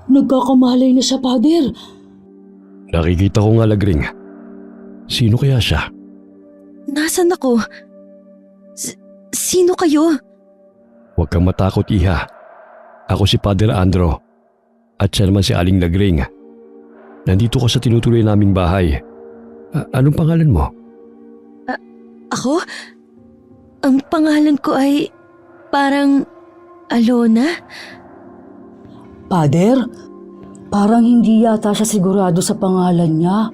Nagkakamalay na siya, Pader. Nakikita ko nga, Lagring. Sino kaya siya? Nasaan ako? Sino kayo? Huwag kang matakot, Iha. Ako si Father Andro. At siya naman si Aling Lagring. Nandito ka sa tinutuloy naming bahay. Anong pangalan mo? Ako? Ang pangalan ko ay parang Alona? Pader, parang hindi yata siya sigurado sa pangalan niya.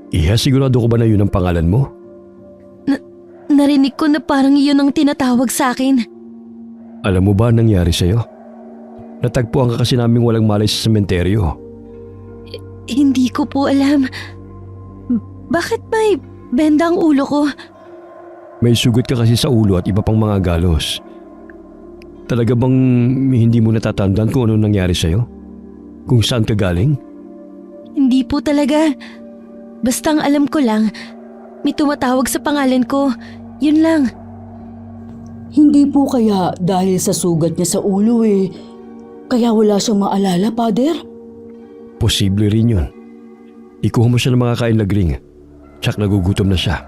Iha, sigurado ko ba na yun ang pangalan mo? Narinig ko na parang iyon ang tinatawag sa akin. Alam mo ba ang nangyari sa'yo? Natagpuan ka kasi naming walang malay sa sementeryo. Hindi ko po alam. Bakit may benda ang ulo ko? May sugat ka kasi sa ulo at iba pang mga galos. Talaga bang hindi mo natatandaan kung ano nangyari sa'yo? Kung saan ka galing? Hindi po talaga. Basta ang alam ko lang, may tumatawag sa pangalan ko. Yun lang. Hindi po kaya dahil sa sugat niya sa ulo kaya wala siyang maalala, Pader? Posible rin yun. Ikuha mo siya ng mga kain, Lagring. Tsak nagugutom na siya.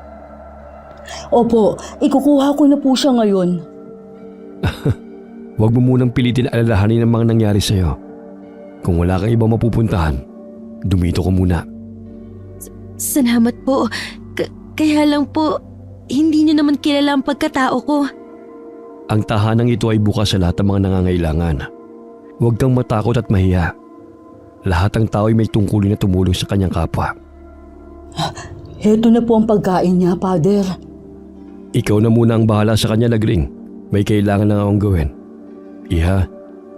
Opo, ikukuha ko na po siya ngayon. Huwag mo munang pilitin alalahanin ang mga nangyari sa'yo. Kung wala kang ibang mapupuntahan, dumito ko muna. Salamat po. Kaya lang po, hindi niyo naman kilala ang pagkatao ko. Ang tahanang ito ay bukas sa lahat ng mga nangangailangan. Huwag kang matakot at mahiya. Lahat ng tao ay may tungkulin na tumulong sa kanyang kapwa. Heto na po ang pagkain niya, Pader. Ikaw na muna ang bahala sa kanya, Lagring. May kailangan lang akong gawin. Iha,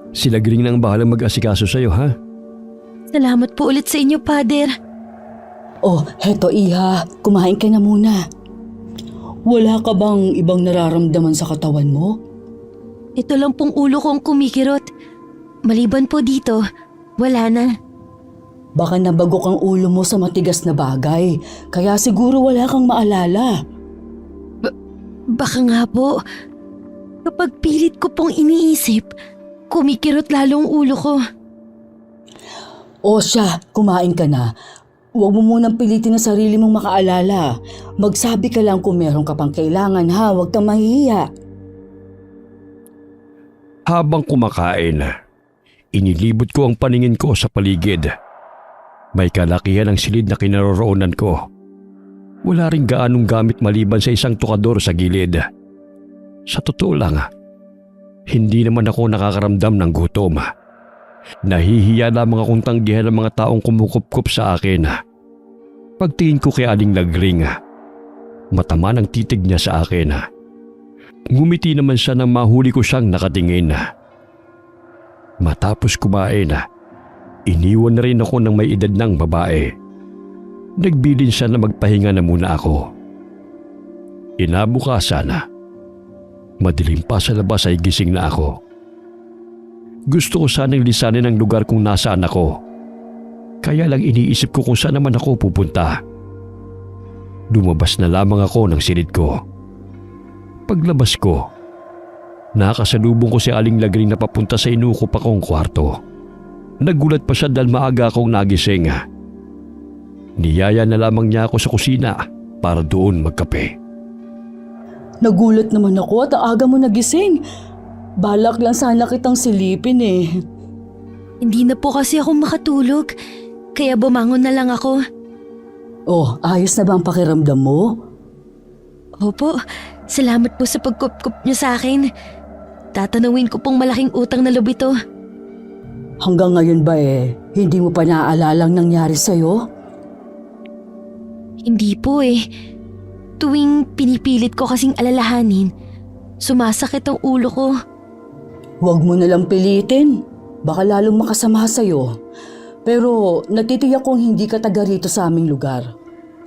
si Lagring na ang bahala mag-asikaso sa'yo, ha? Salamat po ulit sa inyo, Pader. Oh, heto Iha, kumain ka na muna. Wala ka bang ibang nararamdaman sa katawan mo? Ito lang pong ulo ko ang kumikirot. Maliban po dito, wala na. Baka nabagok ang ulo mo sa matigas na bagay, kaya siguro wala kang maalala. Baka nga po. Kapag pilit ko pong iniisip, kumikirot lalo ang ulo ko. O siya, kumain ka na. Huwag mo munang pilitin ang sarili mong makaalala. Magsabi ka lang kung meron ka pang kailangan, ha? Huwag kang mahihiya. Habang kumakain, inilibot ko ang paningin ko sa paligid. May kalakihan ang silid na kinaroroonan ko. Wala ring gaanong gamit maliban sa isang tukador sa gilid. Sa totoo lang, hindi naman ako nakakaramdam ng gutom. Nahihiya lamang akong tanggihan ng mga taong kumukupkup sa akin. Pagtingin ko kay Aling Lagring, matama ng titig niya sa akin. Ngumiti naman siya nang mahuli ko siyang nakatingin. Matapos kumain, iniwan na rin ako ng may edad ng babae. Nagbilin siya na magpahinga na muna ako. Inabukasan, madilim pa sa labas ay gising na ako. Gusto ko sanang lisanin ang lugar kung nasaan ako. Kaya lang iniisip ko kung saan naman ako pupunta. Lumabas na lamang ako ng silid ko. Paglabas ko, nakasalubong ko si Aling Lagring na papunta sa inukop akong kwarto. Nagulat pa siya dahil maaga akong nagising. Niyaya na lamang niya ako sa kusina para doon magkape. Nagulat naman ako at ang aga mo nagising. Balak lang sana kitang silipin Hindi na po kasi ako makatulog, kaya bumangon na lang ako. Oh, ayos na ba ang pakiramdam mo? Opo, salamat po sa pagkup-kup niyo sa akin. Tatanawin ko pong malaking utang na loob ito. Hanggang ngayon ba hindi mo pa naaalala ang nangyari sa'yo? Hindi po Tuwing pinipilit ko kasing alalahanin, sumasakit ang ulo ko. Huwag mo nalang pilitin. Baka lalong makasama sa'yo. Pero natitiyak kong hindi ka taga rito sa aming lugar.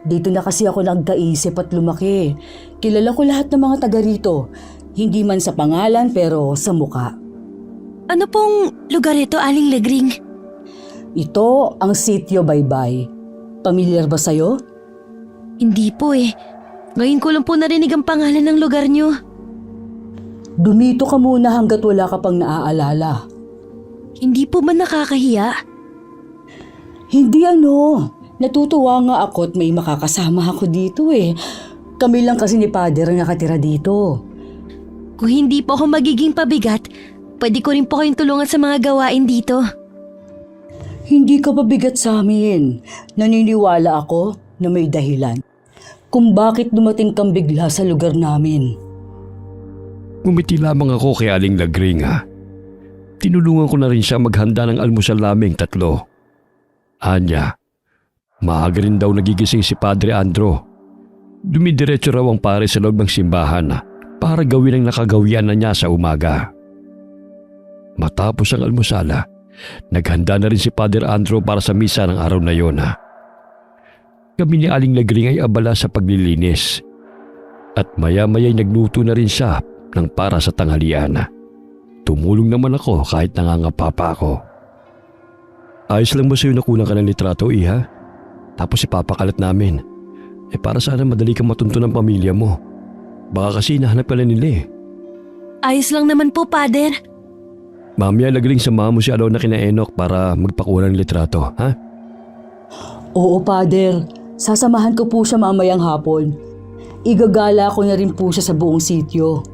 Dito na kasi ako nagkaisip at lumaki. Kilala ko lahat ng mga taga rito. Hindi man sa pangalan pero sa muka. Ano pong lugar ito, Aling Lagring? Ito ang Sitio Baybay. Pamilyar ba sa'yo? Hindi po Ngayon ko lang po narinig ang pangalan ng lugar niyo. Dumito ka muna hanggat wala ka pang naaalala. Hindi po ba nakakahiya? Hindi ano. Natutuwa nga ako at may makakasama ako dito eh. Kami lang kasi ni Father ang nakatira dito. Kung hindi po ako magiging pabigat, pwede ko rin po kayong tulungan sa mga gawain dito. Hindi ka pabigat sa amin. Naniniwala ako na may dahilan kung bakit dumating kang bigla sa lugar namin. Ngumiti lamang ako kay Aling Lagring ha. Tinulungan ko na rin siya maghanda ng almusal naming tatlo. Anya, maaga rin daw nagigising si Padre Andro. Dumidiretso raw ang pare sa loob ng simbahan para gawin ang nakagawian na niya sa umaga. Matapos ang almusala, naghanda na rin si Padre Andro para sa misa ng araw na yon. Kami ni Aling Lagring ay abala sa paglilinis at maya-maya'y nagluto na rin siya ng para sa tanghalian. Tumulong naman ako kahit nangangapa pa ako. Ayos lang ba sa'yo na kulang ka ng litrato, Iha? Tapos ipapakalat namin. Para sana madali kang matunto ng pamilya mo. Baka kasi hinahanap ka na nila eh. Ayos lang naman po, Pader. Mamaya Lagring samahan mo si Alona kina Enoch para magpakuha ng litrato, ha? Oo, Father. Sasamahan ko po siya mamayang hapon. Igagala ko na rin po siya sa buong sityo.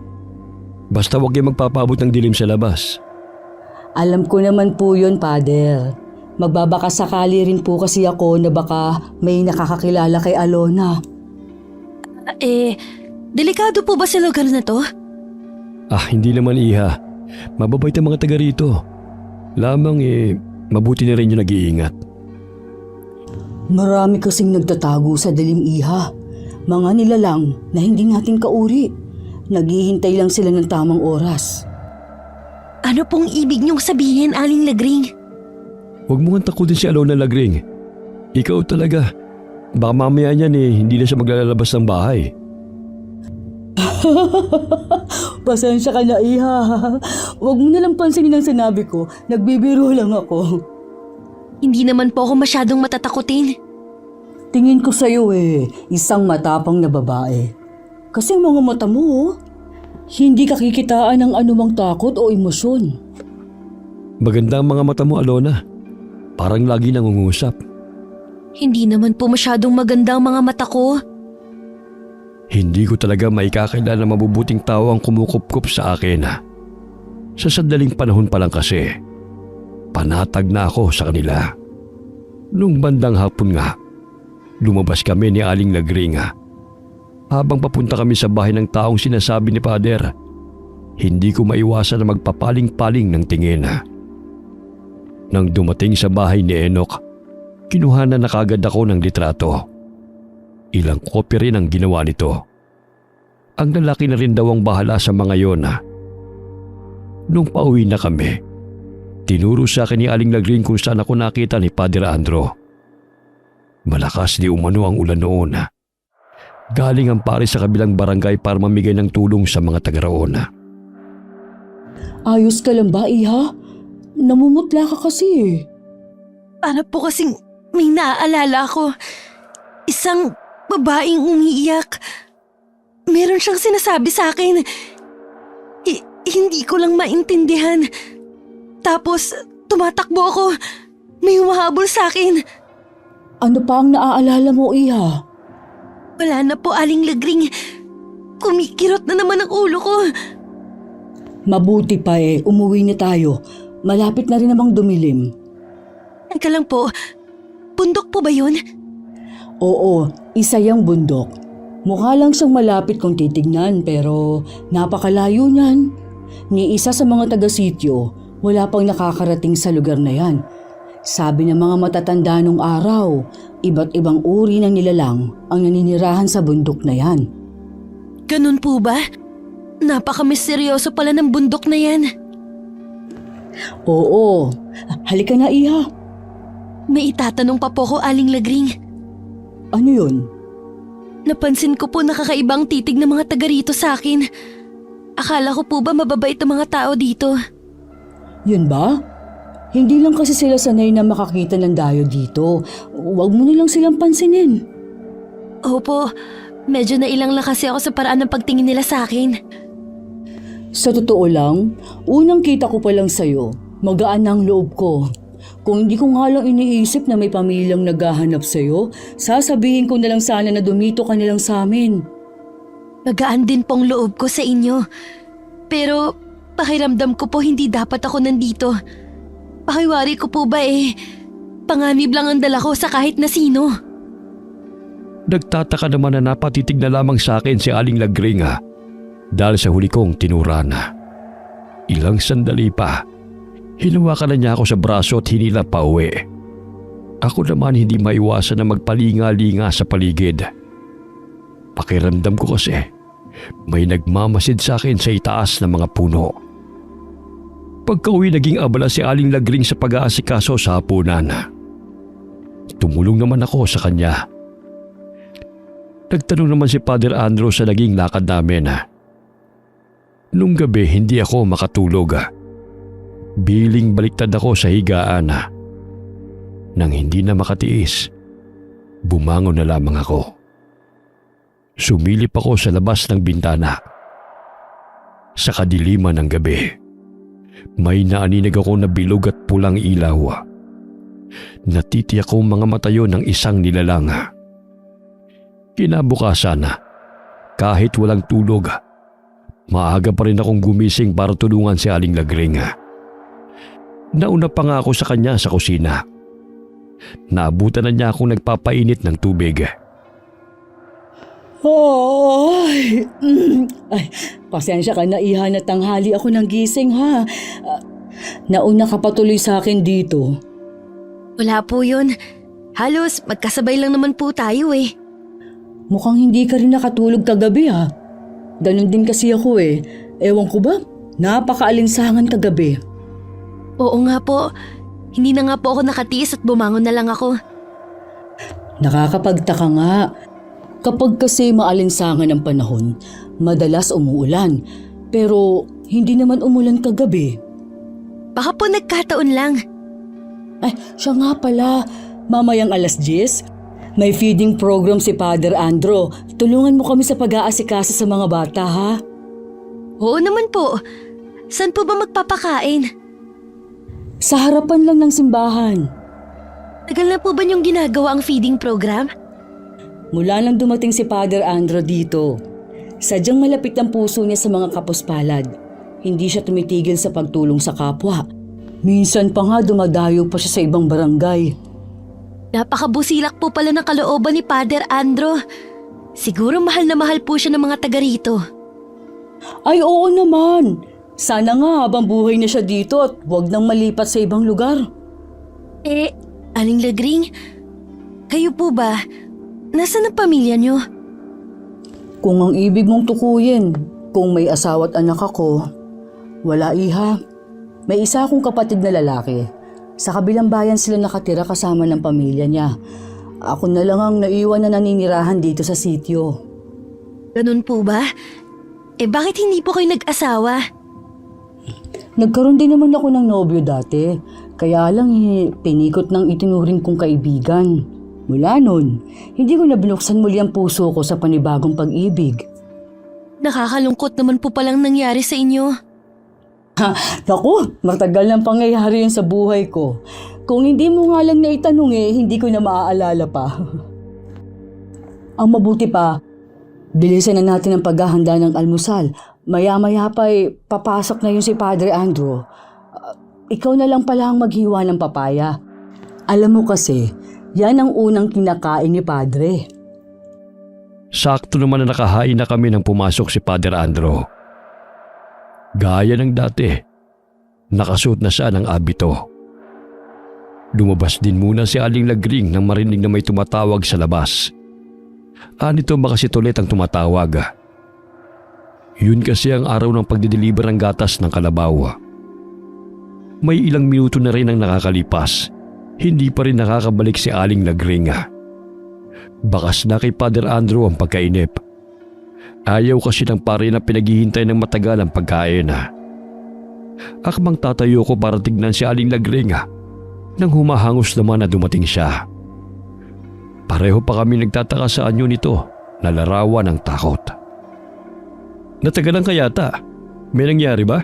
Basta huwag kayo magpapaabot ng dilim sa labas. Alam ko naman po yun, Father. Magbabakasakali rin po kasi ako na baka may nakakakilala kay Alona. Delikado po ba sa lugar na to? Hindi naman, Iha. Mababait ang mga taga rito. Lamang mabuti na rin yung nag-iingat. Marami kasing nagtatago sa dilim, Iha. Mga nilalang na hindi natin kauri. Naghihintay lang sila ng tamang oras. Ano pong ibig niyong sabihin, Aling Lagring? Huwag mo nga takutin si Alona Lagring. Ikaw talaga. Baka mamaya niyan hindi na siya maglalabas ng bahay. Pasensya ka na, Iha. Huwag mo nalang pansinin ang sinabi ko. Nagbibiro lang ako. Hindi naman po ako masyadong matatakutin. Tingin ko sa'yo isang matapang na babae. Kasi ang mga mata mo, hindi ka kikitaan ng anumang takot o emosyon. Maganda ang mga mata mo, Alona. Parang lagi nangungusap. Hindi naman po masyadong maganda ang mga mata ko. Hindi ko talaga maikakailan na mabubuting tao ang kumukupkup sa akin. Sa sandaling panahon pa lang kasi, panatag na ako sa kanila. Nung bandang hapon nga, lumabas kami ni Aling Lagring. Habang papunta kami sa bahay ng taong sinasabi ni Pader, hindi ko maiwasan na magpapaling-paling ng tingin. Nang dumating sa bahay ni Enoch, kinuhanan na kagad ako ng litrato. Ilang kopya rin ang ginawa nito. Ang lalaki na rin daw ang bahala sa mga yon. Nung pauwi na kami, tinuro sa akin ni Aling Lagring kung saan ako nakita ni Padre Andro. Malakas di umano ang ulan noon. Galing ang pare sa kabilang barangay para mamigay ng tulong sa mga taga-roon. Ayos ka lang ba, Iha? Namumutla ka kasi. Para po kasing may naaalala ko. Isang babaeng umiiyak. Meron siyang sinasabi sa akin. Hindi ko lang maintindihan. Tapos tumatakbo ako. May humahabol sa akin. Ano pa ang naaalala mo, Iha? Wala na po, Aling Lagring. Kumikirot na naman ang ulo ko. Mabuti pa umuwi na tayo. Malapit na rin namang dumilim. Teka lang po, bundok po ba yun? Oo, isa yung bundok. Mukha lang siyang malapit kung titignan pero napakalayo niyan. Ni isa sa mga taga-sityo, wala pang nakakarating sa lugar na yan. Sabi ng mga matatanda nung araw, iba't ibang uri ng nilalang ang naninirahan sa bundok na yan. Ganun po ba? Napaka-misteryoso pala ng bundok na yan. Oo, halika na, Iha. May itatanong pa po ko, Aling Lagring. Ano yun? Napansin ko po nakakaibang titig ng mga taga rito sa akin. Akala ko po ba mababait ang mga tao dito? Yun ba? Hindi lang kasi sila sanay na makakita ng dayo dito. Huwag mo nilang silang pansinin. Opo, medyo nailang lang kasi ako sa paraan ng pagtingin nila sa akin. Sa totoo lang, unang kita ko pa lang sa'yo, Magaan ang loob ko. Kung hindi ko nga lang iniisip na may pamilyang naghahanap sa'yo, sasabihin ko na lang sana na dumito ka nilang sa amin. Magaan din pong loob ko sa inyo. Pero pakiramdam ko po hindi dapat ako nandito. Pakiwari ko po ba panganib lang ang dala ko sa kahit na sino. Nagtataka naman na napatitig na lamang sa akin si Aling Lagring dahil sa huli kong tinurana. Ilang sandali pa, hinawakan na niya ako sa braso at hinila pa uwi. Ako naman hindi maiwasan na magpalinga-linga sa paligid. Pakiramdam ko kasi may nagmamasid sa akin sa itaas ng mga puno. Pagka-uwi naging abala si Aling Lagring sa pag-aasikaso sa hapunan. Tumulong naman ako sa kanya. Nagtanong naman si Father Andrew sa naging lakad namin. Nung gabi hindi ako makatulog. Biling baliktad ako sa higaan. Nang hindi na makatiis, bumangon na lamang ako. Sumilip ako sa labas ng bintana. Sa kadiliman ng gabi, may naaninig ako na bilog at pulang ilaw. Natitiyak kong mga matayo ng isang nilalang. Kinabukasan, kahit walang tulog, maaga pa rin akong gumising para tulungan si Aling Lagring. Nauna pa nga ako sa kanya sa kusina. Naabutan na niya akong nagpapainit ng tubig. Ay, pasensya ka na iha na tanghali ako ng gising ha. Nauna ka patuloy sa akin dito. Wala po yun. Halos magkasabay lang naman po tayo Mukhang hindi ka rin nakatulog kagabi ha. Ganon din kasi ako Ewan ko ba, napakaalinsangan kagabi. Oo nga po. Hindi na nga po ako nakatiis at bumangon na lang ako. Nakakapagtaka nga. Kapag kasi maalinsangan ang panahon, madalas umuulan. Pero hindi naman umulan kagabi. Baka po nagkataon lang. Ay, siya nga pala. Mamayang 10:00, may feeding program si Father Andrew. Tulungan mo kami sa pag-aasikaso sa mga bata ha. Oo naman po. Saan po ba magpapakain? Sa harapan lang ng simbahan. Tagal na po ba niyong ginagawa ang feeding program? Mula nang dumating si Father Andrew dito, sadyang malapit ang puso niya sa mga kapuspalad. Hindi siya tumitigil sa pagtulong sa kapwa. Minsan pa nga dumadayo pa siya sa ibang barangay. Napakabusilak po pala ng kalooban ni Father Andrew. Siguro mahal na mahal po siya ng mga taga rito. Ay oo naman. Sana nga habang buhay na siya dito at huwag nang malipat sa ibang lugar. Aling Lagring, kayo po ba? Nasaan ang pamilya niyo? Kung ang ibig mong tukuyin, kung may asawa at anak ako, wala iha. May isa akong kapatid na lalaki. Sa kabilang bayan sila nakatira kasama ng pamilya niya. Ako na lang ang naiwan na naninirahan dito sa sityo. Ganun po ba? Bakit hindi po kayo nag-asawa? Nagkaroon din naman ako ng nobyo dati. Kaya lang tinikot ng itinuring kong kaibigan. Mula nun, hindi ko na binuksan muli ang puso ko sa panibagong pag-ibig. Nakakalungkot naman po palang nangyari sa inyo. Naku, matagal ng pangyayari yun sa buhay ko. Kung hindi mo nga lang naitanong hindi ko na maaalala pa. Ang mabuti pa, bilisan na natin ang paghahanda ng almusal. Maya-maya pa papasok na yun si Padre Andrew. Ikaw na lang pala ang maghiwa ng papaya. Alam mo kasi, yan ang unang kinakain ni Padre. Sakto naman na nakahain na kami nang pumasok si Father Andrew. Gaya ng dati, nakasuot na siya ng abito. Lumabas din muna si Aling Lagring nang marinig na may tumatawag sa labas. Anito makasit ulit ang tumatawag. Yun kasi ang araw ng pagdideliver ng gatas ng Kalabaw. May ilang minuto na rin ang nakakalipas, hindi pa rin nakakabalik si Aling Lagring. Bakas na kay Father Andrew ang pagkainip. Ayaw kasi ng pare na pinaghihintay ng matagal ang pagkain. Akmang tatayo ko para tignan si Aling Lagring nang humahangos naman na dumating siya. Pareho pa kami nagtataka sa anyo nito na larawan ng takot. Natagalan ka yata. May nangyari ba?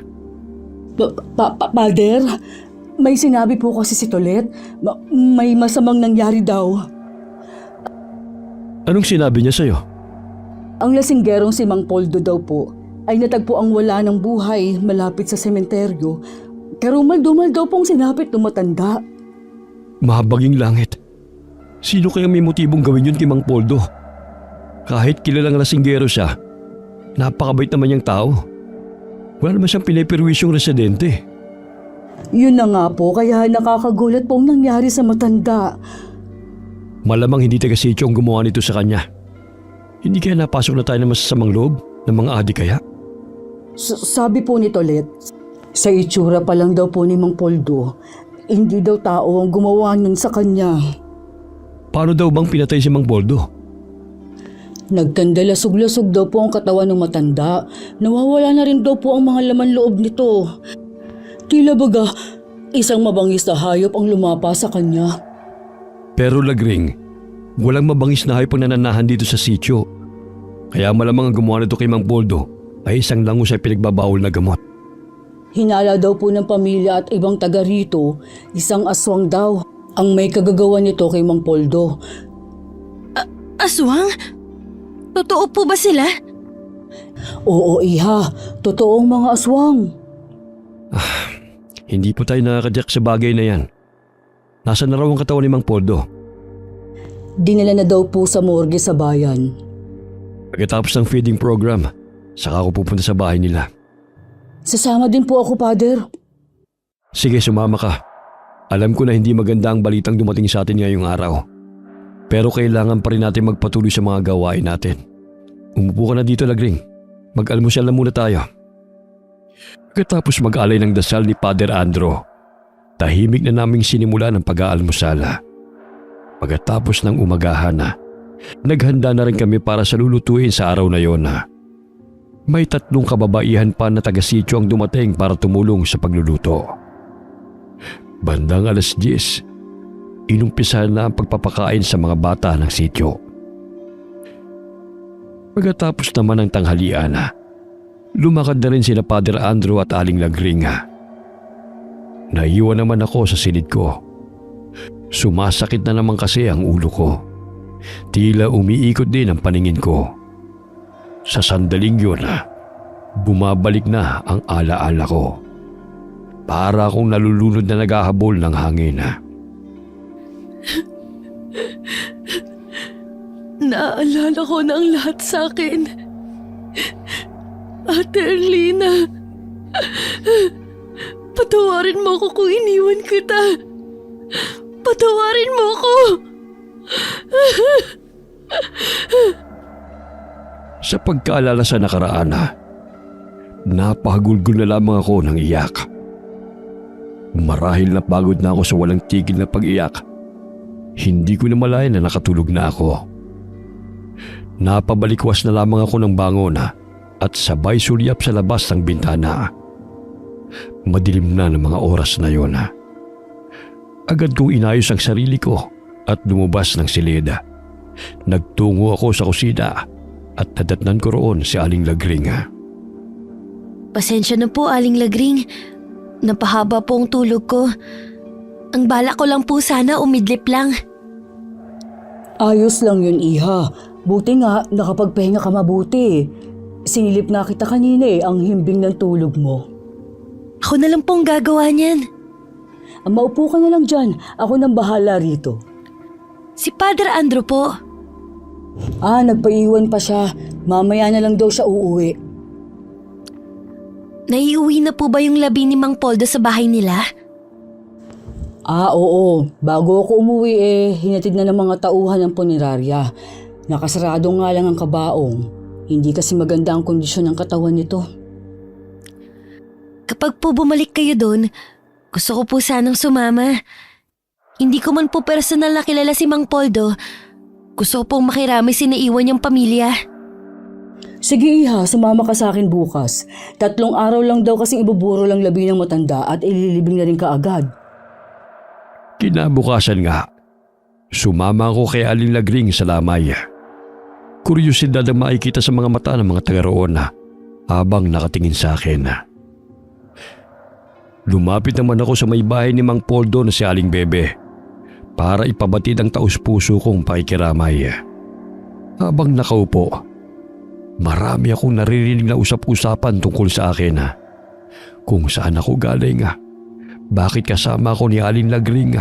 Father, May sinabi po kasi si Tolet. May masamang nangyari daw. Anong sinabi niya sa'yo? Ang lasinggerong si Mang Poldo daw po ay natagpo ang wala ng buhay malapit sa sementeryo. Karumal-dumal daw pong sinapit ng matanda. Mahabaging langit. Sino kaya may motibong gawin yun kay Mang Poldo? Kahit kilalang lasinggero siya, napakabait naman niyang tao. Wala naman siyang pinipirwisyong residente. Yun na nga po, kaya nakakagulat pong nangyari sa matanda. Malamang hindi taga-sityo ang gumawa nito sa kanya. Hindi kaya napasok na tayo ng masasamang loob ng mga adik kaya? Sabi po ni Tolet, sa itsura pa lang daw po ni Mang Poldo, hindi daw tao ang gumawa nun sa kanya. Paano daw bang pinatay si Mang Poldo? Nagkandalasog-lasog daw po ang katawan ng matanda. Nawawala na rin daw po ang mga laman loob nito. Tila baga, isang mabangis na hayop ang lumapa sa kanya. Pero Lagring, walang mabangis na hayop ang nananahan dito sa sityo. Kaya malamang ang gumawa nito kay Mang Poldo ay isang lango sa pinagbabawal na gamot. Hinala daw po ng pamilya at ibang taga rito, isang aswang daw ang may kagagawa nito kay Mang Poldo. Aswang? Totoo po ba sila? Oo, iha. Totoong mga aswang. Hindi po tayo nakakadyak sa bagay na yan. Nasaan na raw ang katawan ni Mang Poldo? Dinala na daw po sa morgue sa bayan. Pagkatapos ng feeding program, saka ako pupunta sa bahay nila. Sasama din po ako, Father. Sige, sumama ka. Alam ko na hindi maganda ang balitang dumating sa atin ngayong araw. Pero kailangan pa rin natin magpatuloy sa mga gawain natin. Umupo ka na dito, Lagring. Mag-almusal na muna tayo. Pagkatapos mag-alay ng dasal ni Father Andro, tahimik na naming sinimula ng pag-aalmusala. Pagkatapos ng umagahan na, naghanda na rin kami para sa lulutuin sa araw na yon. May 3 kababaihan pa na taga-sityo ang dumating para tumulong sa pagluluto. Bandang 10:00, inumpisahan na ang pagpapakain sa mga bata ng sityo. Pagkatapos naman ng tanghalian, lumakad na rin sina Father Andro at Aling Lagring. Naiwan naman ako sa silid ko. Sumasakit na naman kasi ang ulo ko. Tila umiikot din ang paningin ko. Sa sandaling yun, bumabalik na ang alaala ko. Para akong nalulunod na naghahabol ng hangin. Naaalala ko na ang lahat sa akin. Ate Erlina, patawarin mo ako kung iniwan kita. Patawarin mo ako. Sa pagkaalala sa nakaraan, napahagulgol na lamang ako ng iyak. Marahil napagod na ako sa walang tigil na pag-iyak. Hindi ko na malayan na nakatulog na ako. Napabalikwas na lamang ako ng bangon at sabay sulyap sa labas ng bintana. Madilim na ng mga oras na yon. Agad kong inayos ang sarili ko at lumabas ng silid. Nagtungo ako sa kusina at nadatnan ko roon si Aling Lagring. Pasensya na po, Aling Lagring. Napahaba po ang tulog ko. Ang bala ko lang po sana umidlip lang. Ayos lang yun, iha. Buti nga, nakapagpahinga ka mabuti. Sinilip na kita kanina ang himbing ng tulog mo. Ako na lang po ang gagawa niyan. Maupo ka na lang dyan. Ako nang bahala rito. Si Padre Andro po. Nagpaiwan pa siya. Mamaya na lang daw siya uuwi. Naiuwi na po ba yung labi ni Mang Poldo sa bahay nila? Oo. Bago ako umuwi hinatid na ng mga tauhan ng punerarya. Nakasarado nga lang ang kabaong. Hindi kasi maganda ang kondisyon ng katawan nito. Kapag po bumalik kayo doon, gusto ko po sanang sumama. Hindi ko man po personal na kilala si Mang Poldo. Gusto ko pong makirami si naiwan niyang pamilya. Sige iha, sumama ka sa akin bukas. 3 araw lang daw kasing ibuburo lang labi ng matanda at ililibing na rin kaagad. Kinabukasan nga, sumama ako kay Aling Lagring sa lamay. Kuryosidad ang makikita sa mga mata ng mga taga roon habang nakatingin sa akin. Lumapit naman ako sa may bahay ni Mang Poldo na si Aling Bebe para ipabatid ang taus-puso kong pakikiramay. Habang nakaupo, marami akong naririnig na usap-usapan tungkol sa akin. Kung saan ako galing, bakit kasama ako ni Aling Lagring,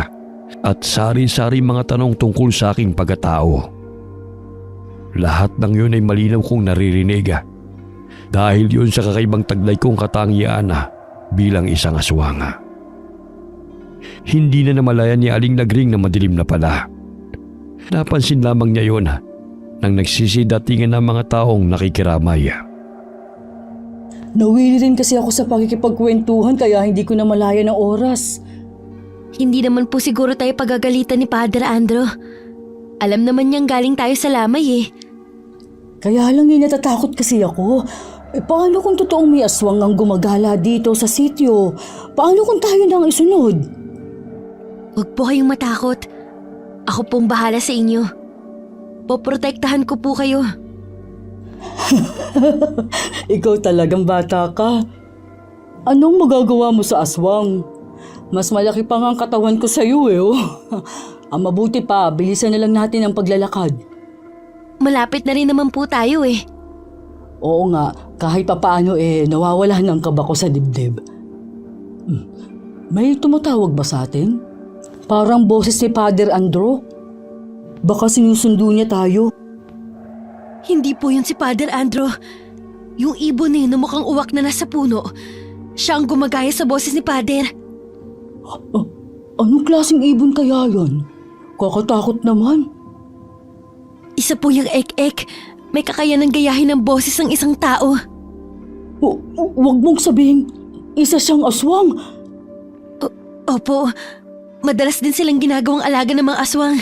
at sari-sari mga tanong tungkol sa aking pagkatao. Lahat ng yun ay malinaw kong naririnig dahil yun sa kakaibang taglay kong katangian bilang isang aswang. Hindi na namalayan ni Aling Lagring na madilim na pala. Napansin lamang niya yun nang nagsisidatingan ng mga taong nakikiramay. Nawili rin kasi ako sa pakikipagkwentuhan kaya hindi ko na malaya ng oras. Hindi naman po siguro tayo pagagalitan ni Padre Andro. Alam naman niyang galing tayo sa lamay eh. Kaya lang natatakot kasi ako. Paano kung totoong may aswang ang gumagala dito sa sityo? Paano kung tayo nang isunod? Huwag po kayong matakot. Ako pong bahala sa inyo. Poprotektahan ko po kayo. Ikaw talagang bata ka. Anong magagawa mo sa aswang? Mas malaki pa nga ang katawan ko sa iyo eh. Oh. Ang mabuti pa, bilisan na lang natin ang paglalakad. Malapit na rin naman po tayo eh. Oo nga, kahit papaano nawawala ng kaba ko sa dibdib. May tumatawag ba sa atin? Parang boses ni Padre Andro. Baka sinusundo niya tayo. Hindi po yun si Padre Andro. Yung ibon na mukhang uwak na nasa puno. Siya ang gumagaya sa boses ni Padre. Anong klaseng ibon kaya yon? Kakatakot naman. Isa po yung ek-ek. May kakayanang gayahin ng boses ng isang tao. Huwag mong sabihin, isa siyang aswang. Opo, madalas din silang ginagawang alaga ng mga aswang.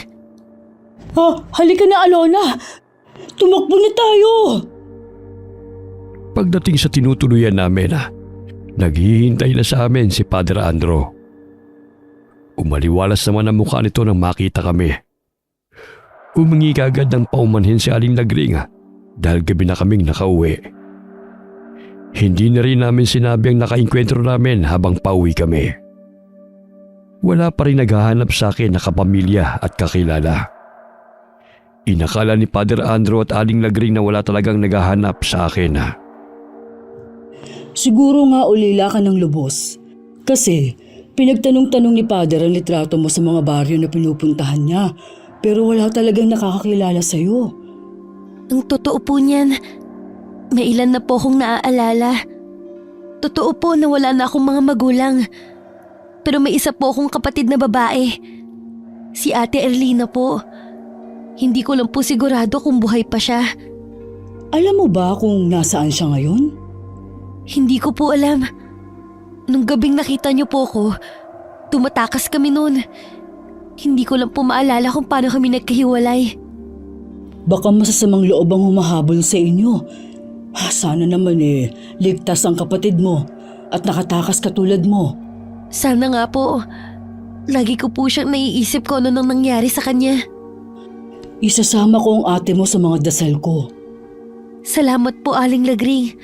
Halika na, Alona. Tumakbo na tayo. Pagdating sa tinutuluyan namin, naghihintay na sa amin si Padre Andro. Umaliwalas naman ang mukha nito nang makita kami. Humingi kaagad ng paumanhin si Aling Lagring dahil gabi na kaming nakauwi. Hindi na rin namin sinabi ang nakainkwentro namin habang pauwi kami. Wala pa rin naghahanap sa akin na kapamilya at kakilala. Inakala ni Padre Andro at Aling Lagring na wala talagang naghahanap sa akin. Siguro nga ulila ka ng lubos. Kasi pinagtanong-tanong ni Padre ang litrato mo sa mga baryo na pinupuntahan niya. Pero wala talagang nakakakilala sa'yo. Ang totoo po niyan, may ilan na po akong naaalala. Totoo po na wala na akong mga magulang. Pero may isa po akong kapatid na babae. Si Ate Erlina po. Hindi ko lang po sigurado kung buhay pa siya. Alam mo ba kung nasaan siya ngayon? Hindi ko po alam. Nung gabing nakita niyo po ko, tumatakas kami noon. Hindi ko lang po maalala kung paano kami nagkahiwalay. Baka masasamang loob ang humahabol sa inyo. Sana naman ligtas ang kapatid mo at nakatakas katulad mo. Sana nga po. Lagi ko po siyang naiisip ko ano nang nangyari sa kanya. Isasama ko ang ate mo sa mga dasal ko. Salamat po, Aling Lagring.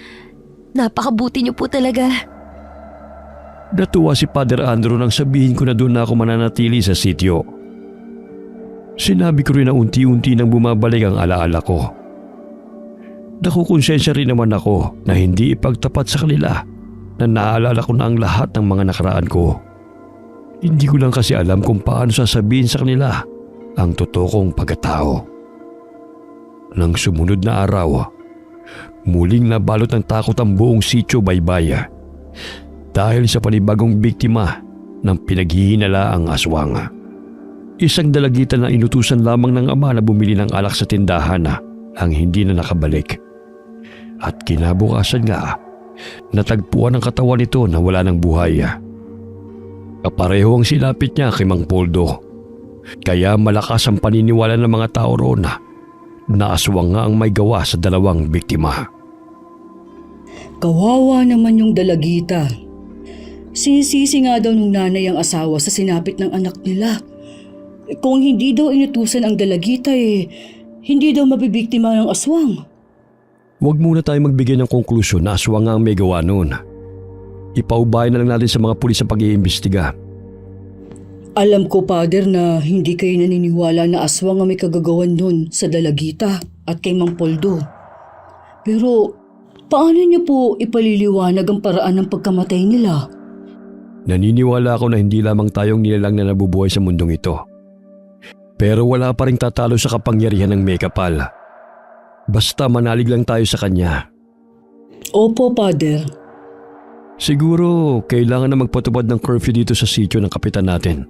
Napakabuti niyo po talaga. Natuwa si Padre Andro nang sabihin ko na doon na ako mananatili sa sityo. Sinabi ko rin na unti-unti nang bumabalik ang alaala ko. Nakukonsensya rin naman ako na hindi ipagtapat sa kanila na naaalala ko na ang lahat ng mga nakaraan ko. Hindi ko lang kasi alam kung paano sasabihin sa kanila ang totoo kong pagkatao. Nang sumunod na araw, muling nabalot ng takot ang buong sityo Baybay dahil sa panibagong biktima ng pinaghihinalaang aswang. Isang dalagitan na inutusan lamang ng ama na bumili ng alak sa tindahan ang hindi na nakabalik. At kinabukasan nga, natagpuan ang katawan nito na wala ng buhay. Kapareho ang silapit niya kay Mang Poldo. Kaya malakas ang paniniwala ng mga tao roon na aswang nga ang may gawa sa dalawang biktima. Kawawa naman yung dalagita. Sinisisi nga daw nung nanay ang asawa sa sinapit ng anak nila. Kung hindi daw inutusan ang dalagita hindi daw mabibiktima ng aswang. Huwag muna tayo magbigay ng konklusyon na aswang nga ang may gawa noon. Ipaubayan na lang natin sa mga pulis ang pag-iimbestiga. Alam ko, Pader, na hindi kayo naniniwala na aswang ang may kagagawan nun sa Dalagita at kay Mang Poldo. Pero paano niyo po ipaliliwanag ang paraan ng pagkamatay nila? Naniniwala ako na hindi lamang tayong nilalang na nabubuhay sa mundong ito. Pero wala pa rin tatalo sa kapangyarihan ng Maykapal. Basta manalig lang tayo sa kanya. Opo, Pader. Siguro kailangan na magpatupad ng curfew dito sa sitio ng kapitan natin.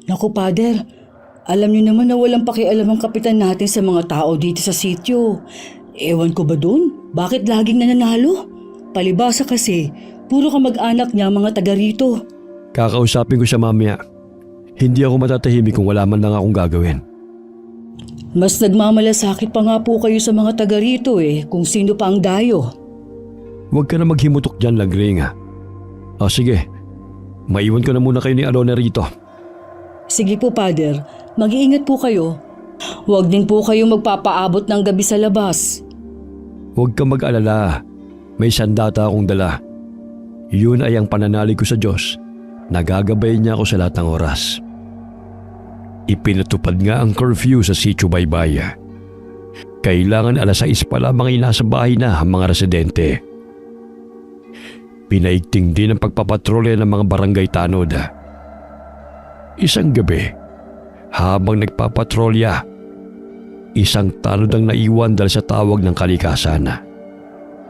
Naku, Pader. Alam niyo naman na walang pakialam ang kapitan natin sa mga tao dito sa sitio. Ewan ko ba dun? Bakit laging nananalo? Palibasa kasi, puro kamag-anak niya mga taga rito. Kakausapin ko siya mamaya. Hindi ako matatahimik kung wala man lang akong gagawin. Mas nagmamalasakit pa nga po kayo sa mga taga rito kung sino pa ang dayo. Huwag ka na maghimutok dyan, Lagring. Sige, maiwan ko na muna kayo ni Alona rito. Sige po, Pader. Mag-iingat po kayo. Huwag din po kayo magpapaabot ng gabi sa labas. Huwag ka mag-alala. May sandata akong dala. Yun ay ang pananalig ko sa Diyos. Nagagabay niya ako sa lahat ng oras. Ipinatupad nga ang curfew sa Sitio Baybay. Kailangan 6:00 pa lamang ay nasa bahay na ang mga residente. Pinaigting din ang pagpapatrolya ng mga barangay tanod. Isang gabi, habang nagpapatrolya, isang tanod ang naiwan dahil sa tawag ng kalikasan.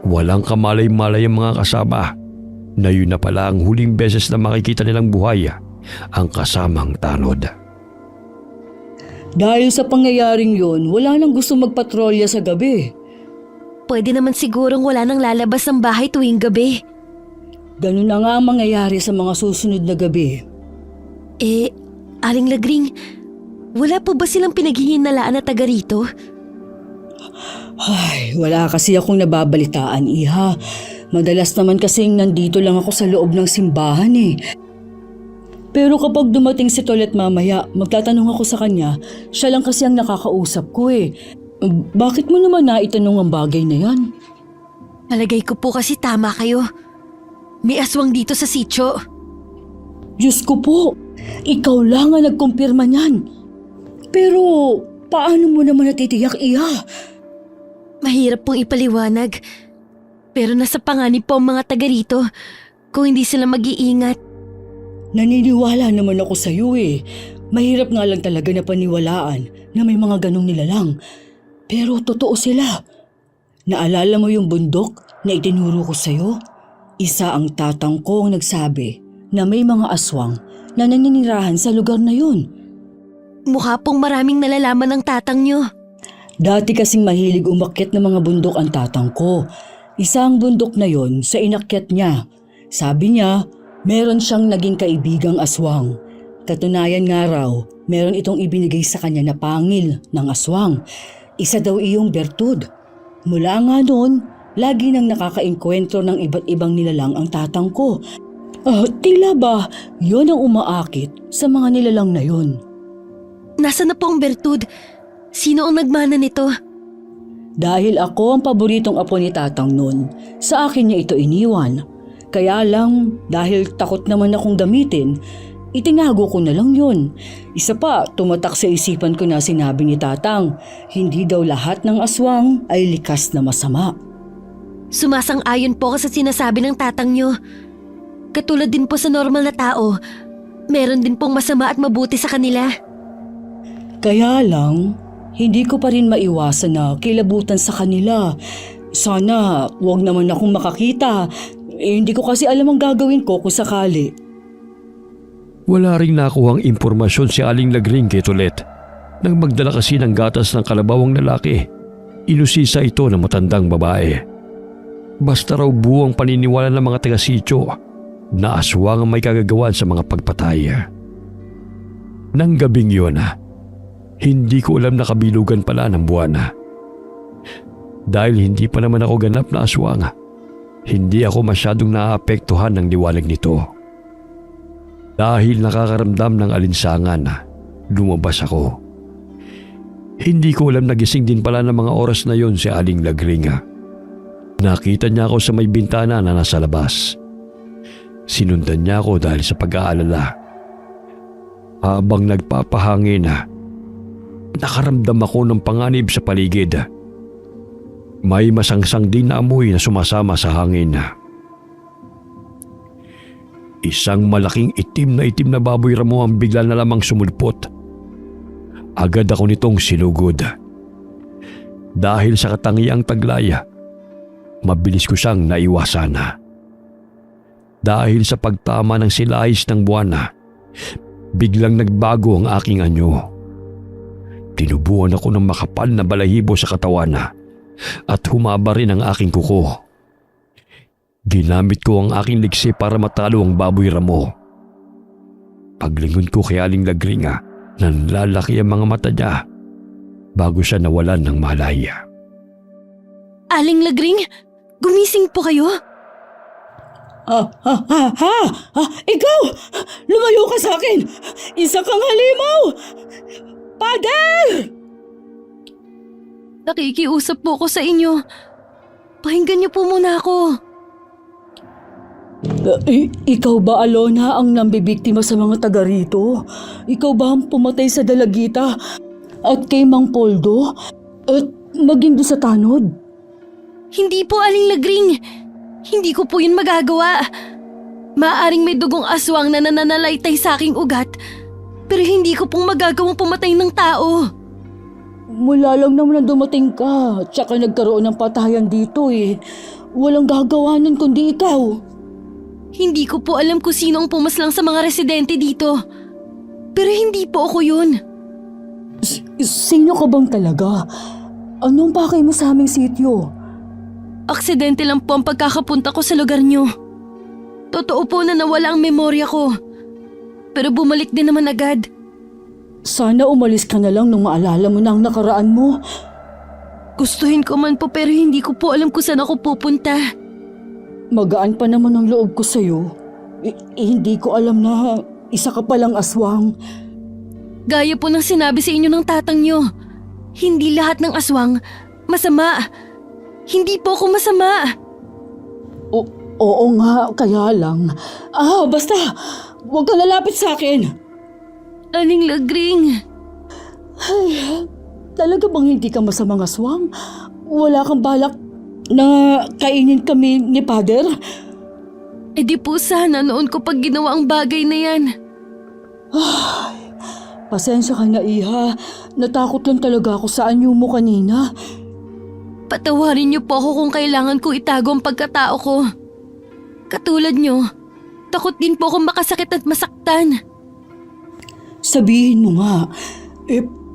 Walang kamalay-malay ang mga kasama na yun na pala ang huling beses na makikita nilang buhay ang kasamang tanod. Dahil sa pangyayaring yun, wala nang gusto magpatrolya sa gabi. Pwede naman sigurong wala nang lalabas ng bahay tuwing gabi. Ganun na nga ang mangyayari sa mga susunod na gabi. Aling Lagring, wala pa ba silang pinaghihinalaan na taga rito? Ay, wala kasi akong nababalitaan, Iha. Madalas naman kasing nandito lang ako sa loob ng simbahan Pero kapag dumating si Tolet mamaya, magtatanong ako sa kanya, siya lang kasi ang nakakausap ko Bakit mo naman naitanong ang bagay na yan? Palagay ko po kasi tama kayo. May aswang dito sa sitio. Diyos ko po, ikaw lang ang nagkumpirma niyan. Pero paano mo naman natitiyak, Iha? Mahirap pong ipaliwanag. Pero nasa panganib po ang mga taga rito kung hindi sila mag-iingat. Naniniwala naman ako sa iyo Mahirap nga lang talaga na paniwalaan na may mga ganong nilalang. Pero totoo sila. Naalala mo yung bundok na itinuro ko sa iyo? Isa ang tatang ko ang nagsabi na may mga aswang na naninirahan sa lugar na yun. Mukha pong maraming nalalaman ng tatang nyo. Dati kasing mahilig umakyat ng mga bundok ang tatang ko. Isa ang bundok na yon sa inakyat niya. Sabi niya, meron siyang naging kaibigang aswang. Katunayan nga raw, meron itong ibinigay sa kanya na pangil ng aswang. Isa daw iyong bertud. Mula nga noon, lagi nang nakakaengkwentro ng iba't ibang nilalang ang tatang ko. Tila ba yon ang umaakit sa mga nilalang na yon? Nasaan na po ang bertud? Sino ang nagmana nito? Dahil ako ang paboritong apo ni tatang noon, sa akin niya ito iniwan. Kaya lang, dahil takot naman akong gamitin, itinago ko na lang yun. Isa pa, tumatak sa isipan ko na sinabi ni tatang, hindi daw lahat ng aswang ay likas na masama. Sumasang-ayon po ako sa sinasabi ng tatang nyo. Katulad din po sa normal na tao, meron din pong masama at mabuti sa kanila. Kaya lang, hindi ko pa rin maiwasan na kilabutan sa kanila. Sana wag naman akong makakita. Hindi ko kasi alam ang gagawin ko kung sakali. Wala ring nakuhang impormasyon si Aling Lagring kay Tolet. Nang magdala kasi ng gatas ng kalabawang lalaki, inusisa ito ng matandang babae. Basta raw buwang paniniwala ng mga taga-sityo na aswang ang may kagagawan sa mga pagpatay. Nang gabing yun, hindi ko alam na kabilugan pala ng buwan. Dahil hindi pa naman ako ganap na aswang, hindi ako masyadong naapektuhan ng liwanag nito. Dahil nakakaramdam ng alinsangan, lumabas ako. Hindi ko alam nagising din pala ng mga oras na yon si Aling Lagring. Nakita niya ako sa may bintana na nasa labas. Sinundan niya ako dahil sa pag-aalala. Habang nagpapahangin, nakaramdam ako ng panganib sa paligid. May masangsang din na amoy na sumasama sa hangin. Isang malaking itim na baboy ramo ang bigla na lamang sumulpot. Agad ako nitong sinugod. Dahil sa katangiang taglaya, mabilis ko siyang naiwasan. Dahil sa pagtama ng silahis ng buwan, biglang nagbago ang aking anyo. Tinubuan ako ng makapal na balahibo sa katawan at humaba rin ang aking kuko. Ginamit ko ang aking liksi para matalo ang baboy ramo. Paglingon ko kay Aling Lagring, nanlalaki ang mga mata niya bago siya nawalan ng malaya. Aling Lagring, gumising po kayo? Ikaw! Lumayo ka sa akin! Isa kang halimaw! Pader! Nakikiusap po ako sa inyo. Pakinggan niyo po muna ako. Ikaw ba, Alona, ang nambibiktima sa mga taga rito? Ikaw ba ang pumatay sa Dalagita at kay Mang Poldo at maging doon sa tanod? Hindi po, Aling Lagring. Hindi ko po yun magagawa. Maaaring may dugong aswang na nananalaytay sa aking ugat, pero hindi ko pong magagawang pumatay ng tao. Mula lang naman na dumating ka, tsaka nagkaroon ng patayan dito eh. Walang gagawa nun kundi ikaw. Hindi ko po alam kung sino ang pumaslang sa mga residente dito. Pero hindi po ako yun. Sino ka bang talaga? Anong pakay mo sa aming sityo? Aksidente lang po ang pagkakapunta ko sa lugar niyo. Totoo po na nawala ang memorya ko. Pero bumalik din naman agad. Sana umalis ka na lang nung maalala mo na ang nakaraan mo. Gustuhin ko man po pero hindi ko po alam kung saan ako pupunta. Magaan pa naman ang loob ko sa'yo. Hindi ko alam na isa ka palang aswang. Gaya po ng sinabi sa inyo ng tatang niyo. Hindi lahat ng aswang masama. Hindi po ako masama. Oo nga, kaya lang. Basta, huwag ka lalapit sa akin. Aling Lagring. Ay, talaga bang hindi ka masamang aswang? Wala kang balak na kainin kami ni Pader? E di po sana noon ko pag ginawa ang bagay na yan. Pasensya ka na, Iha. Natakot lang talaga ako sa anyo mo kanina. Patawarin niyo po ako kung kailangan ko itago ang pagkatao ko. Katulad niyo, takot din po akong makasakit at masaktan. Sabihin mo nga,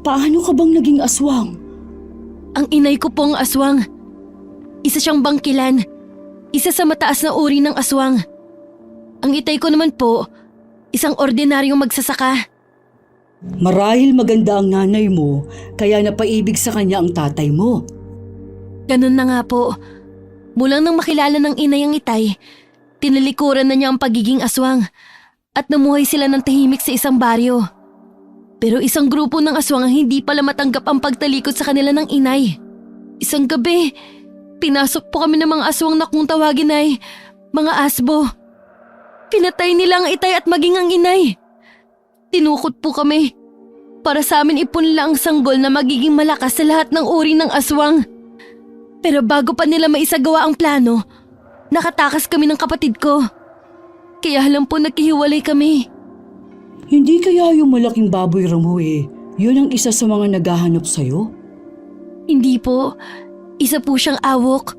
paano ka bang naging aswang? Ang inay ko pong aswang. Isa siyang bangkilan. Isa sa mataas na uri ng aswang. Ang itay ko naman po, isang ordinaryong magsasaka. Marahil maganda ang nanay mo, kaya napaibig sa kanya ang tatay mo. Ganun na nga po. Mulang nang makilala ng inay ang itay, tinalikuran na niya ang pagiging aswang at namuhay sila ng tahimik sa isang baryo. Pero isang grupo ng aswang ang hindi pala matanggap ang pagtalikod sa kanila ng inay. Isang gabi, pinasok po kami ng mga aswang na kung tawagin ay mga asbo. Pinatay nila ang itay at maging ang inay. Tinukot po kami para sa amin ipunla ang sanggol na magiging malakas sa lahat ng uri ng aswang. Pero bago pa nila maisagawa ang plano, nakatakas kami ng kapatid ko. Kaya alam po naghihiwalay kami. Hindi kaya yung malaking baboy ramo yun ang isa sa mga naghahanap sa'yo? Hindi po. Isa po siyang awok.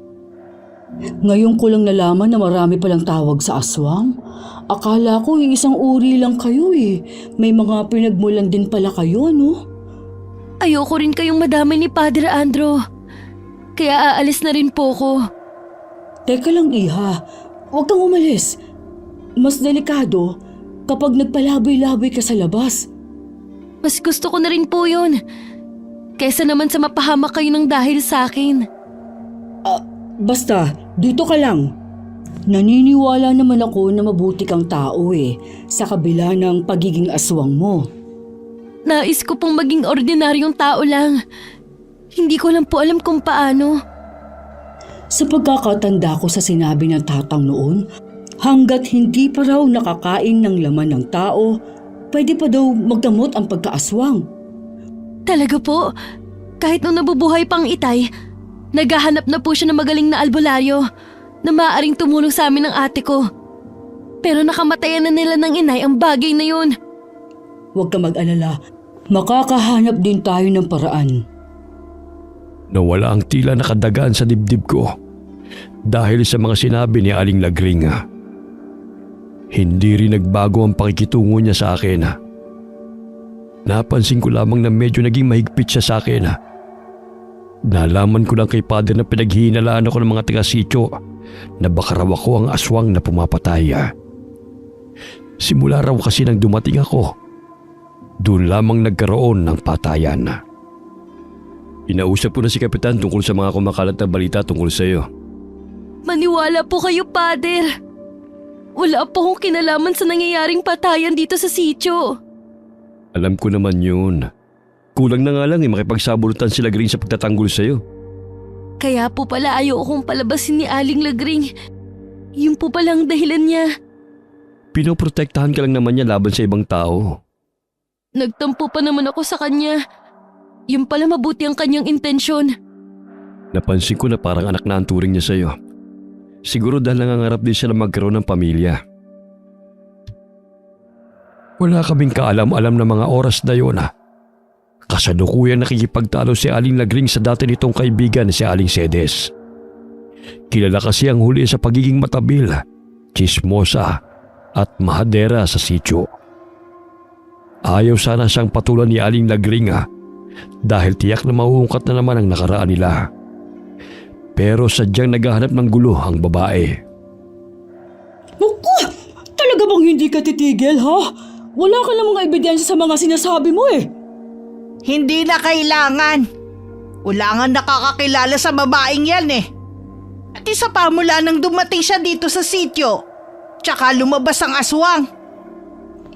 Ngayon ko lang nalaman na marami palang tawag sa aswang. Akala ko isang uri lang kayo May mga pinagmulan din pala kayo, no? Ayoko rin kayong madamay ni Padre Andro. Kaya aalis na rin po ko. Teka lang, Iha. Huwag kang umalis. Mas delikado kapag nagpalaboy-laboy ka sa labas. Mas gusto ko na rin po yun. Kesa naman sa mapahamak kayo ng dahil sa akin. Basta, dito ka lang. Naniniwala naman ako na mabuti kang tao sa kabila ng pagiging aswang mo. Nais ko pong maging ordinaryong tao lang. Hindi ko lang po alam kung paano. Sa pagkakatanda ko sa sinabi ng tatang noon, Hanggat hindi pa raw nakakain ng laman ng tao, pwede pa daw magdamot ang pagkaaswang. Talaga po? Kahit nung nabubuhay pang itay, naghahanap na po siya ng magaling na albularyo na maaaring tumulong sa amin ng ate ko. Pero nakamatayan na nila ng inay ang bagay na yun. Huwag ka mag-alala, makakahanap din tayo ng paraan. Nawala ang tila nakadagaan sa dibdib ko dahil sa mga sinabi ni Aling Lagring. Hindi rin nagbago ang pakikitungo niya sa akin. Napansin ko lamang na medyo naging mahigpit siya sa akin. Nalaman ko lang kay Padre na pinaghihinalaan ako ng mga taga-sityo na baka raw ako ang aswang na pumapatay. Simula raw kasi nang dumating ako, doon lamang nagkaroon ng patayan. Inausap ko na si Kapitan tungkol sa mga kumakalat na balita tungkol sa iyo. Maniwala po kayo, Pader. Wala po akong kinalaman sa nangyayaring patayan dito sa sityo. Alam ko naman yun. Kulang na nga lang makipagsabulutan si Lagring sa pagtatanggol sa iyo. Kaya po pala ayaw akong palabasin ni Aling Lagring. Yun po pala ang dahilan niya. Pinoprotektahan ka lang naman niya laban sa ibang tao. Nagtampo pa naman ako sa kanya. Yun pala mabuti ang kanyang intensyon. Napansin ko na parang anak na ang turing niya sa iyo. Siguro dahil nangangarap din siya na magkaroon ng pamilya. Wala kaming kaalam-alam na mga oras na yun. Kasalukuyan nakikipagtalo si Aling Lagring sa dati nitong kaibigan si Aling Sedes. Kilala kasi ang huli sa pagiging matabil, chismosa at mahadera sa sityo. Ayaw sana siyang patulan ni Aling Lagring dahil tiyak na mauungkat na naman ang nakaraan nila. Pero sadyang naghahanap ng gulo ang babae. Naku! Talaga bang hindi ka titigil, ha? Wala ka namang ebidensya sa mga sinasabi mo eh. Hindi na kailangan. Wala nga nakakakilala sa babaeng yan eh. At isa pa mula nang dumating siya dito sa sityo, tsaka lumabas ang aswang.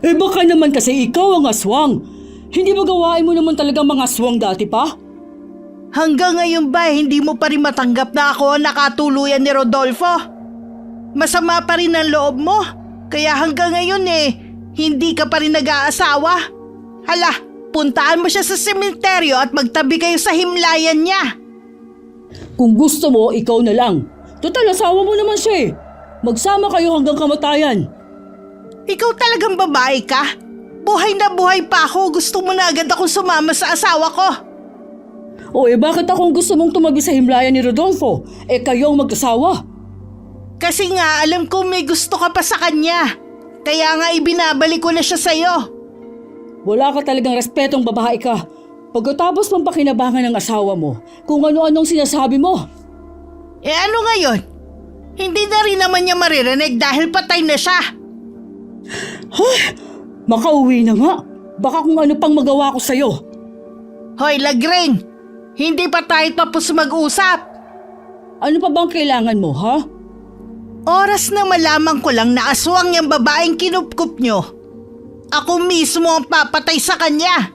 Eh baka naman kasi ikaw ang aswang. Hindi ba gawain mo naman talagang mga aswang dati pa? Hanggang ngayon ba hindi mo pa rin matanggap na ako ang nakatuluyan ni Rodolfo? Masama pa rin ang loob mo, kaya hanggang ngayon hindi ka pa rin nag-aasawa. Hala, puntaan mo siya sa sementeryo at magtabi kayo sa himlayan niya. Kung gusto mo, ikaw na lang. Total, asawa mo naman siya eh. Magsama kayo hanggang kamatayan. Ikaw talagang babae ka? Buhay na buhay pa ako, gusto mo na agad akong sumama sa asawa ko. O bakit akong gusto mong tumabi sa himlayan ni Rodolfo? Kayong mag-asawa. Kasi nga alam ko may gusto ka pa sa kanya. Kaya nga ibinabalik ko na siya sa'yo. Wala ka talagang respetong babae ka. Pagkatapos mong pakinabangan ng asawa mo, kung ano-anong sinasabi mo. Ano ngayon? Hindi na rin naman niya maririnig dahil patay na siya. Makauwi na nga. Baka kung ano pang magawa ko sa'yo. Hoy Lagring! Hindi pa tayo tapos mag-usap. Ano pa bang kailangan mo, ha? Oras na malaman ko lang na aswang yung babaeng kinupkup nyo. Ako mismo ang papatay sa kanya.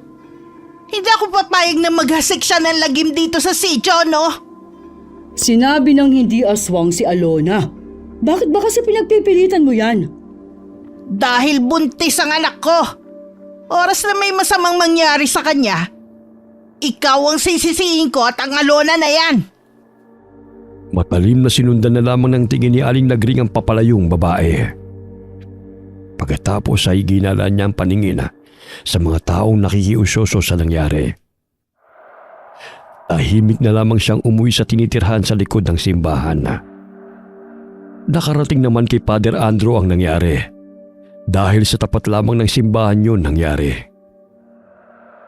Hindi ako papayag na maghasik siya ng lagim dito sa sityo, no? Sinabi ng hindi aswang si Alona. Bakit ba kasi pinagpipilitan mo yan? Dahil buntis ang anak ko. Oras na may masamang mangyari sa kanya, ikaw ang sisisihin ko at ang Alona na yan. Matalim na sinundan na lamang ng tingin ni Aling Lagring ang papalayong babae. Pagkatapos ay ginalaan niya ang paningin sa mga taong nakikiusoso sa nangyari. Tahimik na lamang siyang umuwi sa tinitirhan sa likod ng simbahan. Nakarating naman kay Father Andrew ang nangyari. Dahil sa tapat lamang ng simbahan yun nangyari.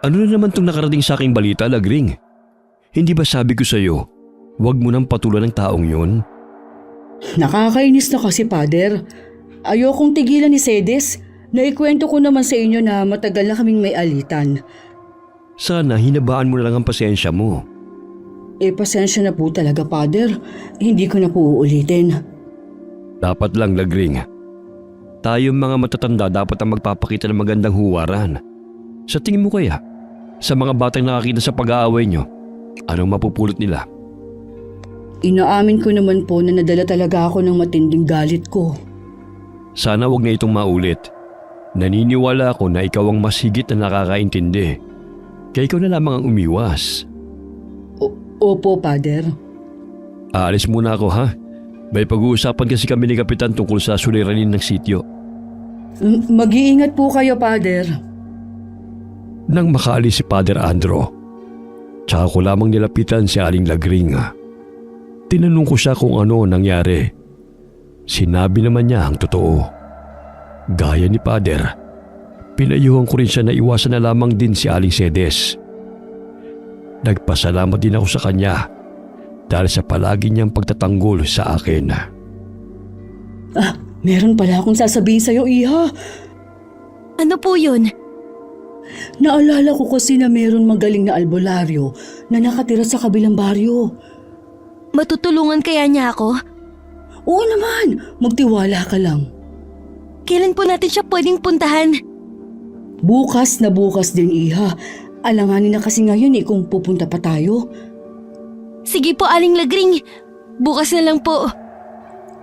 Ano na naman itong nakarating sa aking balita, Lagring? Hindi ba sabi ko sa iyo, huwag mo nang patulan ng taong yun? Nakakainis na kasi, Pader. Ayokong tigilan ni Sedes. Naikwento ko naman sa inyo na matagal na kaming may alitan. Sana hinabaan mo na lang ang pasensya mo. Pasensya na po talaga, Pader. Hindi ko na po uulitin. Dapat lang, Lagring. Tayong mga matatanda dapat ang magpapakita ng magandang huwaran. Sa tingin mo kaya, sa mga batang nakakita sa pag-aaway nyo, anong mapupulot nila? Inaamin ko naman po na nadala talaga ako ng matinding galit ko. Sana wag na itong maulit. Naniniwala ako na ikaw ang mas higit na nakakaintindi. Kaya ikaw na lamang ang umiwas. Opo, Father. Aalis muna ako ha. May pag-uusapan kasi kami ni Kapitan tungkol sa suliranin ng sityo. Mag-iingat po kayo, Father. Nang makaalis si Father Andro, tsaka ko lamang nilapitan si Aling Lagring. Tinanong ko siya kung ano nangyari. Sinabi naman niya ang totoo. Gaya ni Father, pinayuhan ko rin siya na iwasan na lamang din si Aling Sedes. Nagpasalamat din ako sa kanya dahil sa palagi niyang pagtatanggol sa akin. Meron pala akong sasabihin sa'yo, Iha. Ano po yun? Naalala ko kasi na meron magaling na albularyo na nakatira sa kabilang baryo. Matutulungan kaya niya ako? Oo naman, magtiwala ka lang. Kailan po natin siya pwedeng puntahan? Bukas na bukas din, Iha. Alanganin na kasi ngayon kung pupunta pa tayo. Sige po, Aling Lagring. Bukas na lang po.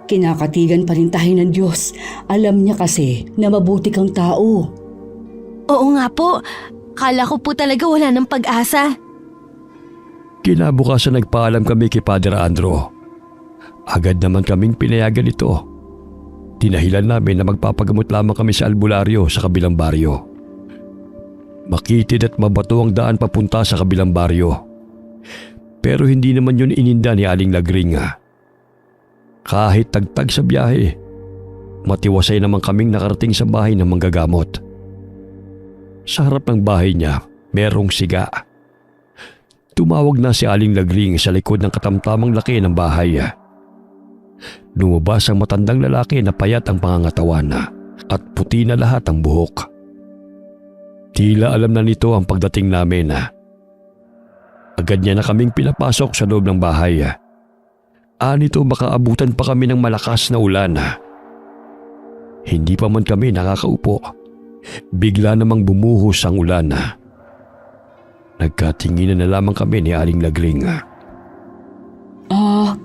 Kinakatigan pa rin tayo ng Diyos. Alam niya kasi na mabuti kang tao. Oo nga po. Kala ko po talaga wala ng pag-asa. Kinabukasan nagpaalam kami kay Father Andro. Agad naman kaming pinayagan ito. Tinahilan namin na magpapagamot lamang kami sa albularyo sa kabilang baryo. Makitid at mabato ang daan papunta sa kabilang baryo. Pero hindi naman yun ininda ni Aling Lagring. Kahit tagtag sa biyahe, matiwasay naman kaming nakarating sa bahay ng manggagamot. Sa harap ng bahay niya, merong siga. Tumawag na si Aling Lagring sa likod ng katamtamang laki ng bahay. Lumabas ang matandang lalaki na payat ang pangangatawan at puti na lahat ang buhok. Tila alam na nito ang pagdating namin. Agad niya na kaming pinapasok sa loob ng bahay. Nito baka abutan pa kami ng malakas na ulan. Hindi pa man kami nakakaupo. Bigla namang bumuhos ang ulan. Nagkatinginan na lamang kami ni Aling Lagring.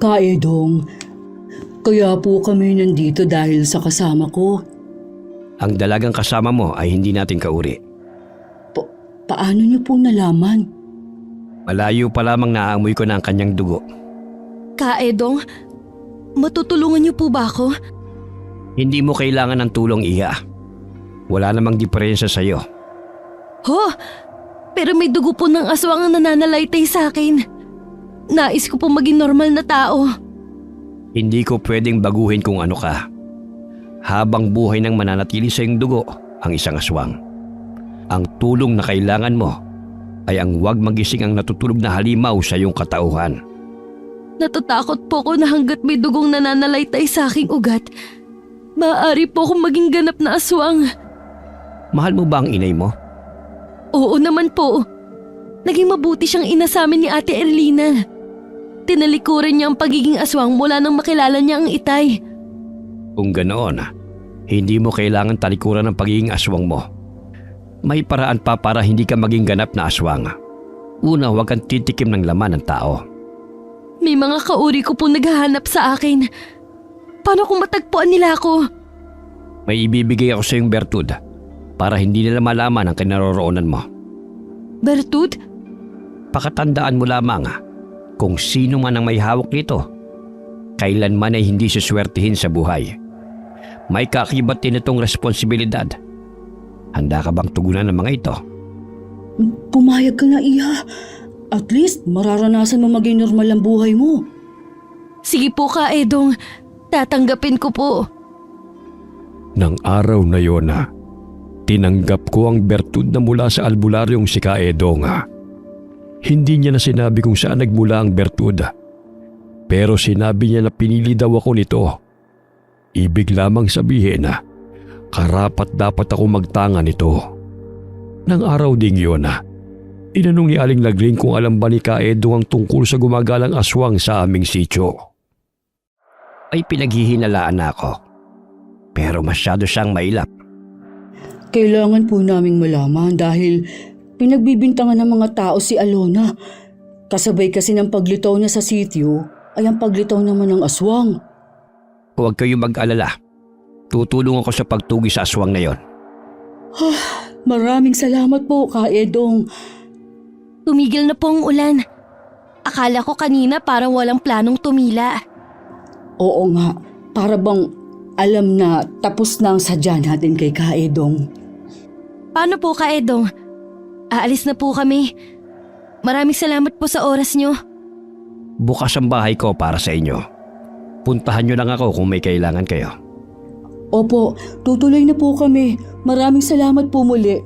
Kaedong. Kaya po kami nandito dahil sa kasama ko. Ang dalagang kasama mo ay hindi natin kauri. Paano niyo po nalaman? Malayo pa lamang naaamoy ko na ang kanyang dugo. Kaedong, matutulungan niyo po ba ako? Hindi mo kailangan ng tulong, Iha. Wala namang diferensya sa'yo. Ho! Pero may dugo po ng aswang ang nananalaytay sa akin. Nais ko po maging normal na tao. Hindi ko pwedeng baguhin kung ano ka. Habang buhay nang mananatili sa iyong dugo ang isang aswang. Ang tulong na kailangan mo ay ang huwag magising ang natutulog na halimaw sa iyong katauhan. Natatakot po ko na hanggat may dugong nananalaytay sa aking ugat, maaari po akong maging ganap na aswang. Mahal mo ba ang inay mo? Oo naman po. Naging mabuti siyang ina sa amin ni Ate Erlina. Tinalikuran niya ang pagiging aswang mula nang makilala niya ang itay. Kung ganoon, hindi mo kailangan talikuran ng pagiging aswang mo. May paraan pa para hindi ka maging ganap na aswang. Una, huwag kang titikim ng laman ng tao. May mga kauri ko po naghahanap sa akin. Paano kung matagpuan nila ako? May ibibigay ako sa iyong bertud para hindi nila malaman ang kinaroroonan mo. Bertud? Pakatandaan mo lamang kung sino man ang may hawak nito. Kailanman ay hindi suswertihin sa buhay. May kakibat din itong responsibilidad. Handa ka bang tugunan ng mga ito? Pumayag ka na, Iha. At least mararanasan mo maging normal ang buhay mo. Sige po, Kaedong. Tatanggapin ko po. Nang araw na yon, tinanggap ko ang bertud na mula sa albularyong si Kaedong. Hindi niya na sinabi kung saan nagmula ang bertud. Pero sinabi niya na pinili daw ako nito. Ibig lamang sabihin na karapat dapat ako magtanga nito. Nang araw ding yun, tinanong ni Aling Lagring kung alam ba ni Kaedong ang tungkol sa gumagalang aswang sa aming sityo. Ay pinaghihinalaan na ako. Pero masyado siyang mailap. Kailangan po naming malaman dahil pinagbibintangan ng mga tao si Alona. Kasabay kasi ng paglitaw niya sa sityo ay ang paglitaw naman ng aswang. Huwag kayong mag-alala. tutulong ako sa pagtugi sa aswang na yon. Maraming salamat po, Ka Edong. Tumigil na po ang ulan. Akala ko kanina parang walang planong tumila. Oo nga, para bang alam na tapos na ang sadya natin kay Ka Edong. Paano po, Ka Edong? Aalis na po kami. Maraming salamat po sa oras nyo. Bukas ang bahay ko para sa inyo. Puntahan nyo lang ako kung may kailangan kayo. Opo, tutuloy na po kami. Maraming salamat po muli.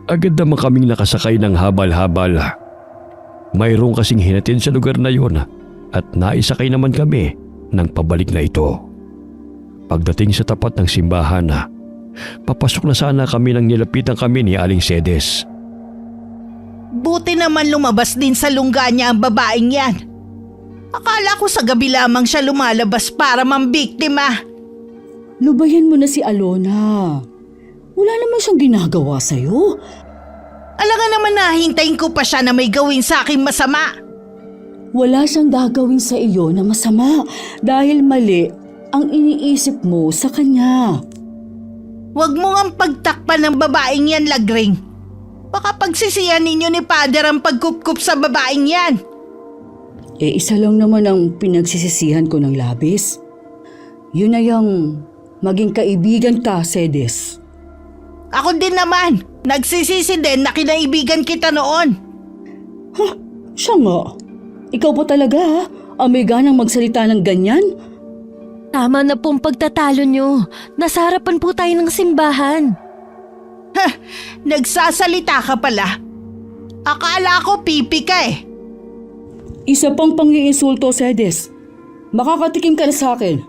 Agad naman kaming nakasakay ng habal-habal. Mayroong kasing hinatid sa lugar na yon at naisakay naman kami ng pabalik na ito. Pagdating sa tapat ng simbahan, papasok na sana kami nang nilapitan kami ni Aling Cedes. Buti naman lumabas din sa lungga niya ang babaeng yan. Akala ko sa gabi lamang siya lumalabas para mambiktima. Lubayan mo na si Alona. Wala naman siyang ginagawa sa'yo. Alam nga naman nahintayin ko pa siya na may gawin sa akin masama. Wala siyang gagawin sa iyo na masama dahil mali ang iniisip mo sa kanya. Huwag mo ngang pagtakpan ng babaeng yan, Lagring. Baka pagsisiyan ninyo ni Father ang pagkupkup sa babaeng yan. Isa lang naman ang pinagsisisihan ko ng labis. Yun na yung maging kaibigan ka, Cedes. Ako din naman, nagsisisi din na kinaibigan kita noon. Siya nga. Ikaw pa talaga ang may ganang magsalita ng ganyan? Tama na pong pagtatalo nyo. Nasa harapan po tayo ng simbahan. Nagsasalita ka pala. Akala ko pipi ka eh. Isa pang pang-iinsulto, Cedes. Makakatikim ka na sa akin.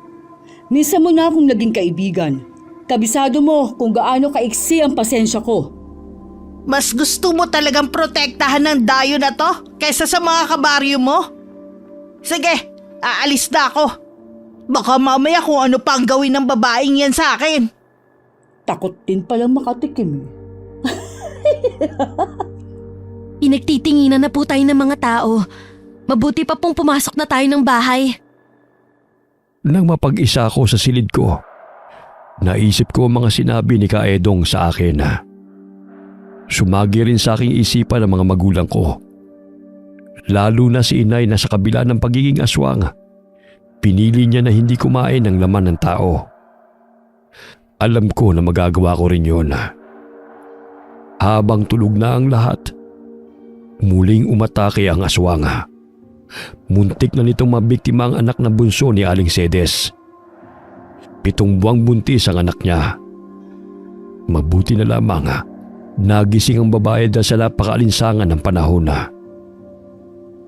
Minsan mo na akong naging kaibigan. Kabisado mo kung gaano kaiksi ang pasensya ko. Mas gusto mo talagang protektahan ng dayo na to kaysa sa mga kabaryo mo? Sige, aalis na ako. Baka mamaya kung ano pa ang gawin ng babaeng yan sa akin. Takot din palang makatikim. Pinagtitinginan na po tayo ng mga tao. Mabuti pa pong pumasok na tayo ng bahay. Nang mapag-isa ako sa silid ko, naisip ko ang mga sinabi ni Ka Edong sa akin. Sumagi rin sa aking isipan ang mga magulang ko. Lalo na si inay na sa kabila ng pagiging aswang, pinili niya na hindi kumain ng laman ng tao. Alam ko na magagawa ko rin yun. Habang tulog na ang lahat, muling umatake ang aswang. Muntik na nitong mabiktima ang anak na bunso ni Aling Cedes. 7 buwang buntis ang anak niya. Mabuti na lamang nagising ang babae dahil sa napakaalinsangan ng panahon.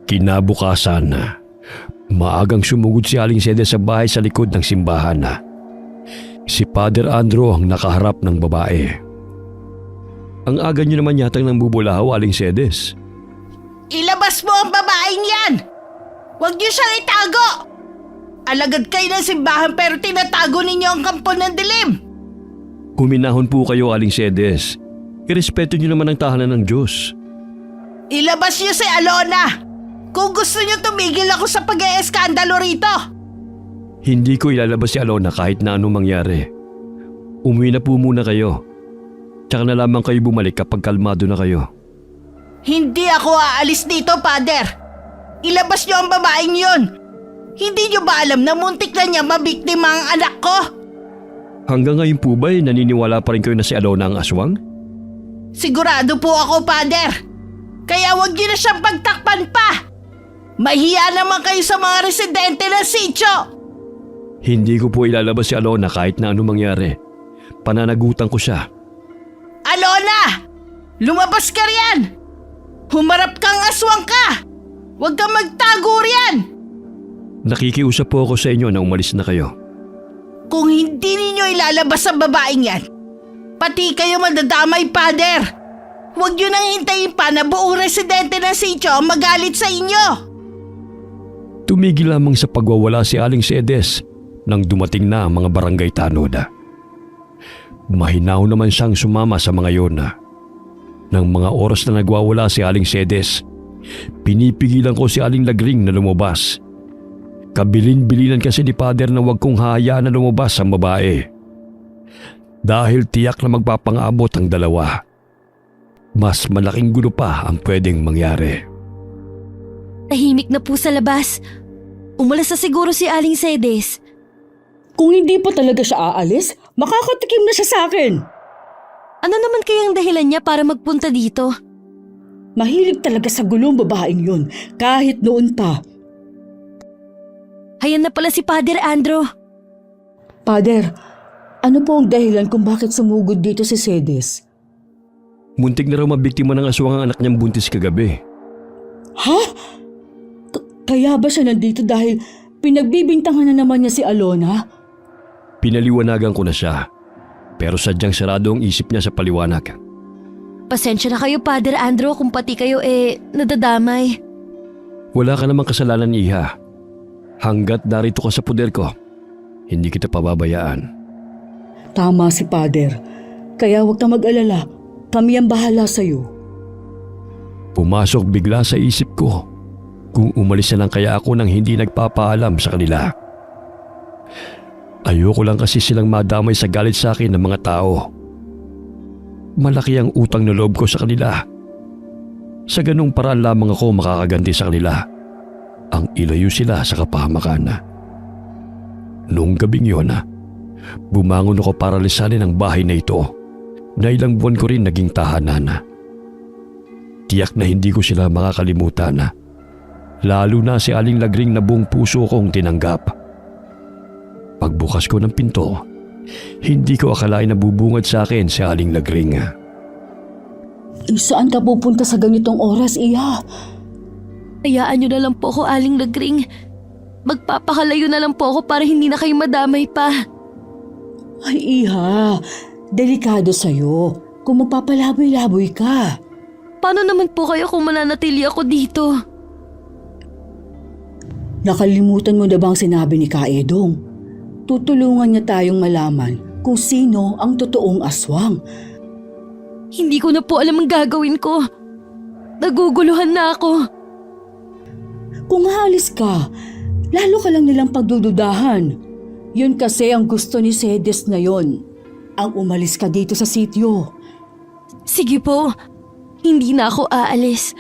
Kinabukasan, maagang sumugod si Aling Cedes sa bahay sa likod ng simbahan. Si Father Andrew ang nakaharap ng babae. Ang aga niyo naman yatang nang bubulahaw, Aling Cedes. Ilabas mo ang babaeng yan! Huwag niyo siyang itago! Alagad kayo ng simbahan pero tinatago ninyo ang kampo ng dilim! Huminahon po kayo, Aling Cedes. Irespeto niyo naman ang tahanan ng Diyos. Ilabas niyo si Alona! Kung gusto niyo tumigil ako sa pag-e-eskandalo rito! Hindi ko ilalabas si Alona kahit na anong mangyari. Umuwi na po muna kayo. Tsaka na lamang kayo bumalik kapag kalmado na kayo. Hindi ako aalis dito, Father! Ilabas niyo ang babaeng yun! Hindi niyo ba alam na muntik na niya mabiktima ang anak ko? Hanggang ngayon po ba'y naniniwala pa rin kayo na si Alona ang aswang? Sigurado po ako, Father! Kaya huwag niyo na siyang pagtakpan pa! Mahiya naman kayo sa mga residente ng sitio! Hindi ko po ilalabas si Alona kahit na anong mangyari. Pananagutan ko siya. Alona! Lumabas ka riyan! Humarap kang aswang ka! Huwag kang magtago riyan! Nakikiusap po ako sa inyo na umalis na kayo. Kung hindi ninyo ilalabas ang babaeng yan, pati kayo madadamay, Father! Huwag nyo nang hintayin pa na buong residente ng sitio ang magalit sa inyo! Tumigil lamang sa pagwawala si Aling Cedes nang dumating na ang mga barangay tanod. Mahinaw naman siyang sumama sa mga yon. Nang mga oras na nagwawala si Aling Cedes, pinipigilan ko si Aling Lagring na lumabas. Kabilin-bilinan kasi ni Pader na huwag kong hahayaan na lumabas ang babae. Dahil tiyak na magpapangabot ang dalawa. Mas malaking gulo pa ang pwedeng mangyari. Tahimik na po sa labas. Umalas na siguro si Aling Cedes. Kung hindi pa talaga siya aalis, makakatikim na siya sa akin. Ano naman kayang dahilan niya para magpunta dito? Mahilig talaga sa gulong babaeng yun, kahit noon pa. Hayan na pala si Pader Andro. Pader, ano po ang dahilan kung bakit sumugod dito si Cedes? Muntik na raw mabiktima ng aswang ang anak niyang buntis kagabi. Ha? Kaya ba siya nandito dahil pinagbibintangan na naman niya si Alona? Pinaliwanagan ko na siya. Pero sadyang sarado ang isip niya sa paliwanag. Pasensya na kayo, Pader Andro, kung pati kayo nadadamay. Wala ka namang kasalanan, Iha. Hanggat narito ka sa poder ko, hindi kita pababayaan. Tama si Pader. Kaya huwag kang mag-alala. Kami ang bahala sa'yo. Pumasok bigla sa isip ko kung umalis na lang kaya ako nang hindi nagpapaalam sa kanila. Ayoko lang kasi silang madamay sa galit sa akin ng mga tao. Malaki ang utang na loob ko sa kanila. Sa ganung paraan lamang ako makakaganti sa kanila. Ang ilayo sila sa kapahamakan. Noong gabing yun, bumangon ako para lisanin ang bahay na ito na ilang buwan ko rin naging tahanan. Tiyak na hindi ko sila makakalimutan. Lalo na si Aling Lagring na buong puso kong tinanggap. Pagbukas ko ng pinto, hindi ko akalain na bubungad sa akin si Aling Lagring. Saan ka pupunta sa ganitong oras, Iha? Hayaan niyo na lang po ako, Aling Lagring. Magpapakalayo na lang po ako para hindi na kayo madamay pa. Ay, Iha. Delikado sa'yo. Kung magpapalaboy-laboy ka. Paano naman po kayo kung mananatili ako dito? Nakalimutan mo na bang sinabi ni Kaedong? Tutulungan niya tayong malaman kung sino ang totoong aswang. Hindi ko na po alam ang gagawin ko. Naguguluhan na ako. Kung haalis ka, lalo ka lang nilang pagdududahan. Yun kasi ang gusto ni Cedes na yon. Ang umalis ka dito sa sityo. Sige po, hindi na ako aalis.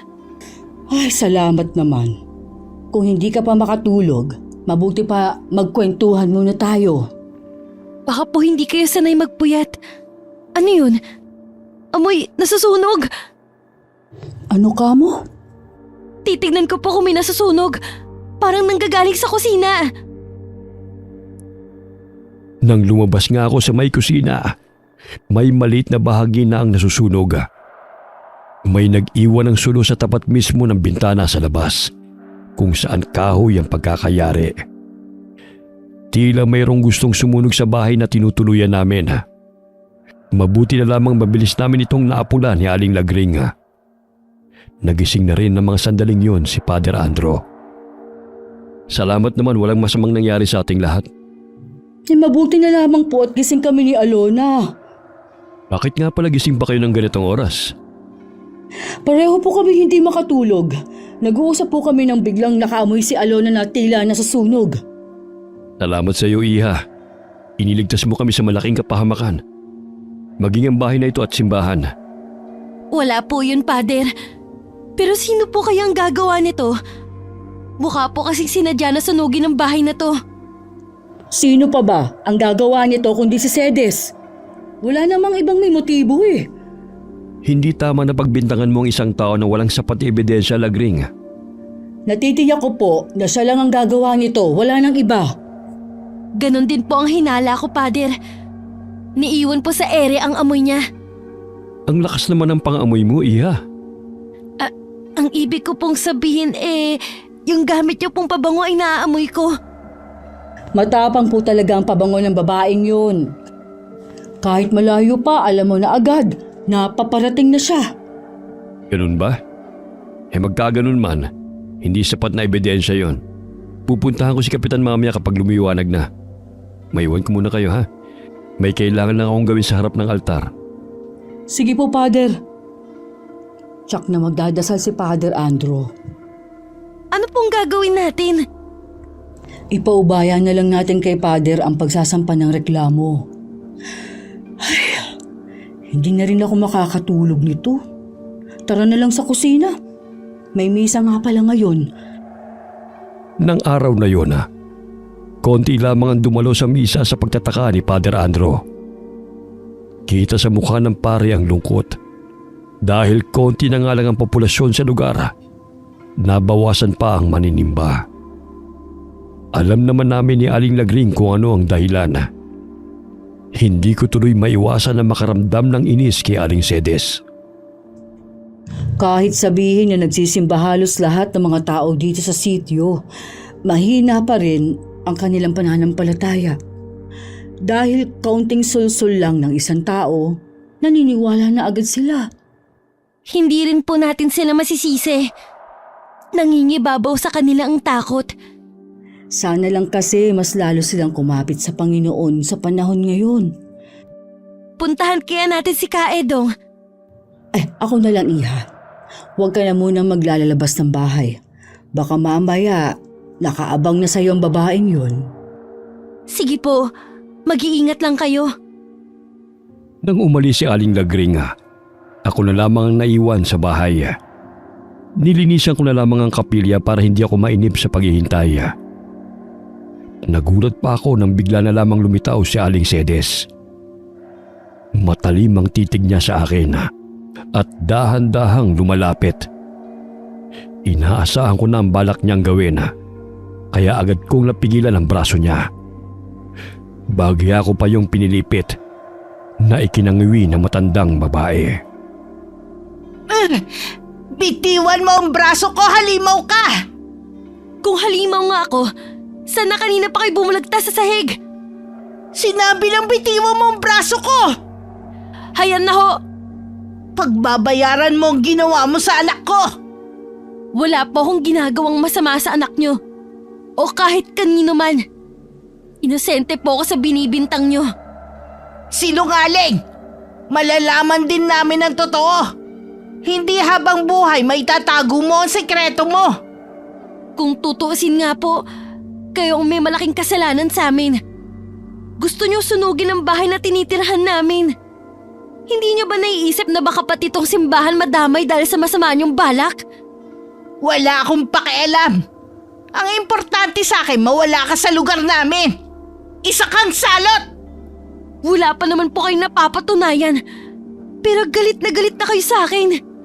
Ay, salamat naman. Kung hindi ka pa makatulog, mabuti pa magkwentuhan muna tayo. Baka po hindi kayo sanay magpuyat. Ano yun? Amoy, nasusunog! Ano ka mo? Titignan ko po kung may nasusunog. Parang nanggagaling sa kusina. Nang lumabas nga ako sa may kusina, may maliit na bahagi na ang nasusunog. May nag-iwan ng sulo sa tapat mismo ng bintana sa labas, kung saan kahoy ang pagkakayari. Tila mayroong gustong sumunog sa bahay na tinutuluyan namin. Mabuti na lamang mabilis namin itong naapula ni Aling Lagring. Nagising na rin ng mga sandaling yun si Pader Andro. Salamat naman, walang masamang nangyari sa ating lahat. Mabuti na lamang po at gising kami ni Alona. Bakit nga pala gising pa kayo ng ganitong oras? Pareho po kami hindi makatulog. Nag-uusap po kami nang biglang nakaamoy si Alona na tila nasusunog. Salamat sa iyo, Iha. Iniligtas mo kami sa malaking kapahamakan. Maging ang bahay na ito at simbahan. Wala po yun, Pader. Pero sino po kaya ang gagawa nito? Mukha po kasing sinadya na sunugin ang bahay na to. Sino pa ba ang gagawa nito kundi si Cedes? Wala namang ibang may motibo eh. Hindi tama na pagbintangan mo ang isang tao na walang sapat na ebidensya, Lagring. Natitiyak ko po na siya lang ang gagawa nito, wala nang iba. Ganon din po ang hinala ko, Pader. Niiwan po sa ere ang amoy niya. Ang lakas naman ng pang-amoy mo, Iha. Ang ibig ko pong sabihin yung gamit niyo pong pabango ay naaamoy ko. Matapang po talaga ang pabango ng babaeng yun. Kahit malayo pa, alam mo na agad na paparating na siya. Ganun ba? Magkaganon man, hindi sapat na ebidensya yon. Pupuntahan ko si Kapitan mamaya kapag lumiwanag na. Maiwan ko muna kayo, ha? May kailangan lang akong gawin sa harap ng altar. Sige po, Pader. Tsak na magdadasal si Pader Andro. Ano pong gagawin natin? Ipaubaya na lang natin kay Pader ang pagsasampa ng reklamo. Ay, hindi na rin ako makakatulog nito. Tara na lang sa kusina. May misa nga pala ngayon. Nang araw na yon, konti lamang ang dumalo sa misa sa pagtataka ni Father Andro. Kita sa mukha ng pare ang lungkot. Dahil konti na nga lang ang populasyon sa lugar, nabawasan pa ang maninimba. Alam naman namin ni Aling Lagring kung ano ang dahilan. Hindi ko tuloy maiwasan na makaramdam ng inis kay Aling Cedes. Kahit sabihin na nagsisimba halos lahat ng mga tao dito sa sityo, mahina pa rin ang kanilang pananampalataya. Dahil kaunting sulsul lang ng isang tao, naniniwala na agad sila. Hindi rin po natin sila masisisi. Nangingibabaw sa kanila ang takot. Sana lang kasi mas lalo silang kumapit sa Panginoon sa panahon ngayon. Puntahan kaya natin si Kaedong. Ako na lang, Iha. Huwag ka na munang maglalabas ng bahay. Baka mamaya nakaabang na sa'yo ang babaeng yun. Sige po, mag-iingat lang kayo. Nang umalis si Aling Lagring, ako na lamang ang naiwan sa bahay. Nilinisan ko na lamang ang kapilya para hindi ako mainip sa paghihintay. Nagulat pa ako nang bigla na lamang lumitaw si Aling Cedes. Matalim ang titig niya sa akin at dahan-dahang lumalapit. Inaasahan ko na ang balak niyang gawin, kaya agad kong napigilan ang braso niya. Bagya ko pa yung pinilipit na ikinangiwi ng matandang babae. Bitiwan mo ang braso ko, halimaw ka! Kung halimaw nga ako, sana kanina pa kayo bumulagta sa sahig? Sinabi ng bitiwan mo ang braso ko! Hayan na ho! Pagbabayaran mo ang ginawa mo sa anak ko! Wala po akong ginagawang masama sa anak nyo. O kahit kanino man. Inosente po ako sa binibintang nyo. Sinungaling! Malalaman din namin ang totoo. Hindi habang buhay may tatago mo ang sekreto mo. Kung tutuusin nga po, kayo ang may malaking kasalanan sa amin. Gusto nyo sunugin ang bahay na tinitirhan namin. Hindi nyo ba naiisip na baka pati itong simbahan madamay dahil sa masama nyong balak? Wala akong pakialam. Ang importante sa akin, mawala ka sa lugar namin. Isa kang salot! Wala pa naman po kayong napapatunayan. Pero galit na kayo sa akin.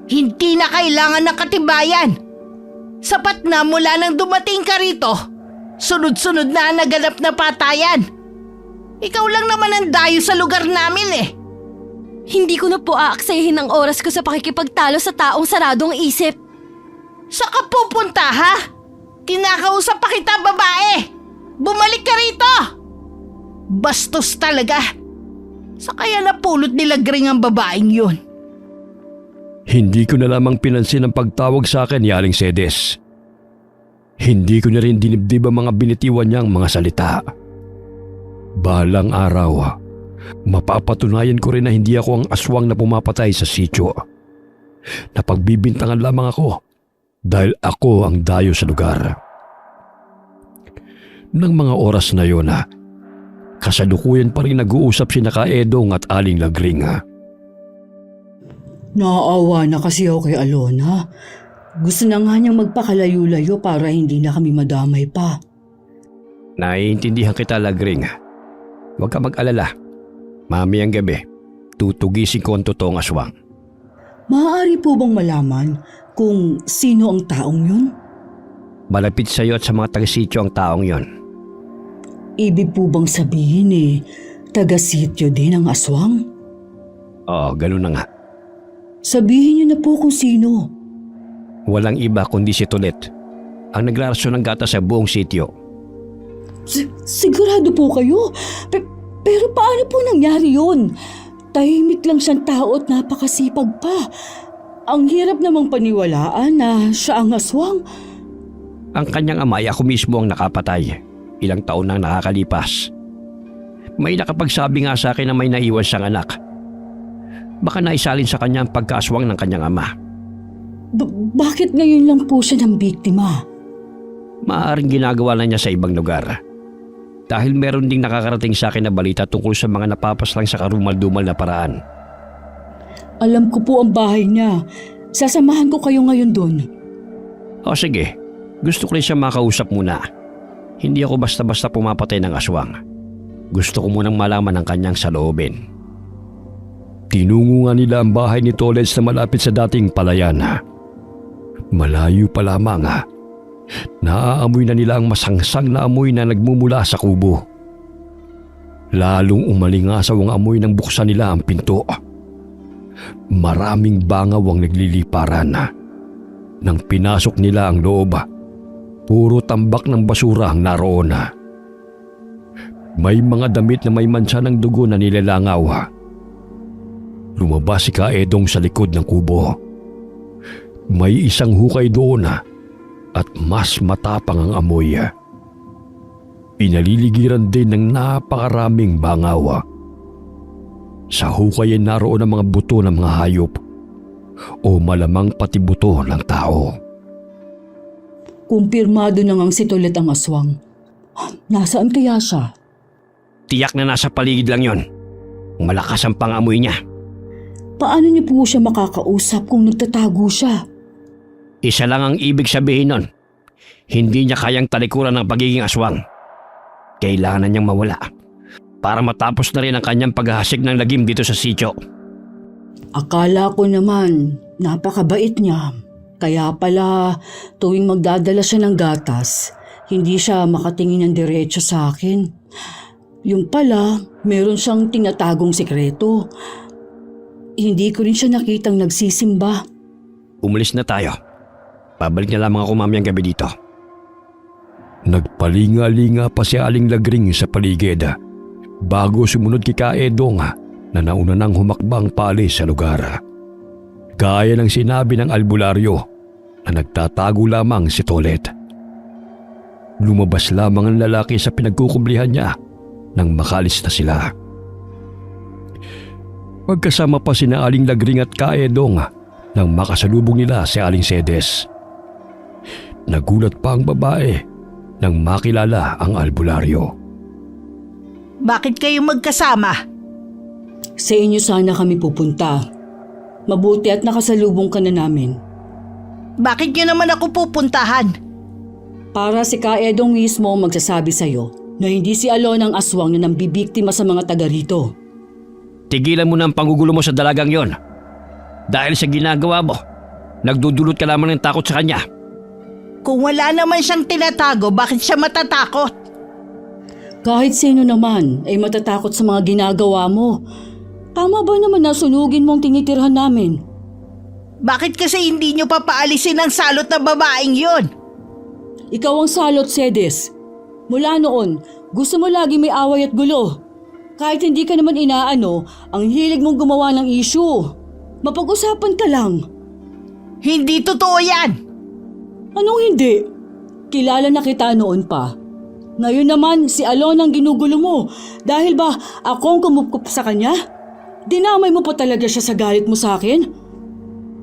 Hindi na kailangan ng katibayan. Sapat na mula nang dumating ka rito. Sunod-sunod na ang naganap na patayan. Ikaw lang naman ang dayo sa lugar namin eh. Hindi ko na po aaksayahin ang oras ko sa pakikipagtalo sa taong saradong isip. Saan ka pupunta ha? Kinakausap pa kita, babae. Bumalik ka rito. Bastos talaga. Sa kaya napulot nila Gring ang babaeng yun. Hindi ko na lamang pinansin ang pagtawag sa akin ni Aling Cedes. Hindi ko na rin dinibdib ang mga binitiwan niyang mga salita. Balang araw, mapapatunayan ko rin na hindi ako ang aswang na pumapatay sa sityo. Napagbibintangan lamang ako dahil ako ang dayo sa lugar. Nang mga oras na yon, kasalukuyan pa rin nag-uusap si Kaedong at Aling Lagring. Naaawa na kasi ako kay Alona. Gusto na nga niyang magpakalayo-layo para hindi na kami madamay pa. Naiintindihan kita, Lagring. Huwag ka mag-alala. Mamayang gabi, tutugisin ko ang totoong aswang. Maaari po bang malaman kung sino ang taong yun? Malapit sa iyo at sa mga taga-sityo ang taong yon. Ibig po bang sabihin taga-sityo din ang aswang? Oo, ganun na nga. Sabihin niyo na po kung sino. Walang iba kundi si Tulet, ang naglarasyon ng gata sa buong sityo. Sigurado po kayo? Pero paano po nangyari yun? Tahimik lang siyang tao at napakasipag pa. Ang hirap namang paniwalaan na siya ang aswang. Ang kanyang ama ay ako mismo ang nakapatay. Ilang taon nang nakakalipas. May nakapagsabi nga sa akin na may naiwan siyang anak. Baka naisalin sa kanya ang pagkaaswang ng kanyang ama. Bakit ngayon lang po siya ng biktima? Maaaring ginagawa na niya sa ibang lugar. Dahil meron ding nakakarating sa akin na balita tungkol sa mga napapaslang sa karumal-dumal na paraan. Alam ko po ang bahay niya. Sasamahan ko kayo ngayon doon. O sige, gusto ko rin siya makausap muna. Hindi ako basta-basta pumapatay ng aswang. Gusto ko munang malaman ang kanyang saloobin. Tinungo nga nila ang bahay ni Toleds na malapit sa dating palayan. Malayo pa lamang. Naaamoy na nila ang masangsang na amoy na nagmumula sa kubo. Lalong umalingasaw ang amoy nang buksan nila ang pinto. Maraming bangaw ang nagliliparan. Nang pinasok nila ang loob, puro tambak ng basura ang naroon. May mga damit na may mansa ng dugo na nilalangaw. Lumabas si Kaedong sa likod ng kubo. May isang hukay doon at mas matapang ang amoy. Pinaliligiran din ng napakaraming bangaw. Sa hukay ay naroon ang mga buto ng mga hayop o malamang pati buto ng tao. Kumpirmado na ngang si Tolet ang aswang. Nasaan kaya siya? Tiyak na nasa paligid lang yon. Malakas ang pangamoy niya. Paano niyo po siya makakausap kung nagtatago siya? Isa lang ang ibig sabihin nun. Hindi niya kayang talikuran ng pagiging aswang. Kailangan niyang mawala para matapos na rin ang kanyang paghahasik ng lagim dito sa sityo. Akala ko naman, napakabait niya. Kaya pala, tuwing magdadala siya ng gatas, hindi siya makatingin ng diretso sa akin. Yung pala, meron siyang tinatagong sikreto. Hindi ko rin siya nakitang nagsisimba. Umalis na tayo. Pabalik na lamang ako mamayang gabi dito. Nagpalinga-linga pa si Aling Lagring sa paligid bago sumunod kay Kaedong na nauna nang humakbang paalis sa lugar. Gaya ng sinabi ng albularyo na nagtatago lamang si Tolet. Lumabas lamang ang lalaki sa pinagkukumblihan niya nang makalis na sila. Magkasama pa sina Aling Lagring at Kaedong nang makasalubong nila si Aling Sedes. Nagulat pa ang babae nang makilala ang albularyo. Bakit kayo magkasama? Sa inyo sana kami pupunta. Mabuti at nakasalubong ka na namin. Bakit nyo naman ako pupuntahan? Para si Kaedong mismo ang magsasabi sa'yo na hindi si Alon ang aswang na nambibiktima sa mga taga rito. Tigilan mo na ang panggugulo mo sa dalagang yon. Dahil sa ginagawa mo, nagdudulot ka lamang ng takot sa kanya. Kung wala naman siyang tinatago, bakit siya matatakot? Kahit sino naman ay matatakot sa mga ginagawa mo. Tama ba naman na sunugin mo ang tinitirhan namin? Bakit kasi hindi nyo papaalisin ang salot na babaeng yon? Ikaw ang salot, Sedes. Mula noon, gusto mo lagi may away at gulo. Kahit hindi ka naman inaano, ang hilig mong gumawa ng issue. Mapag-usapan ka lang. Hindi totoo yan! Anong hindi? Kilala na kita noon pa. Ngayon naman, si Alon ang ginugulo mo. Dahil ba akong kumupkup sa kanya? Dinamay mo pa talaga siya sa galit mo sa akin?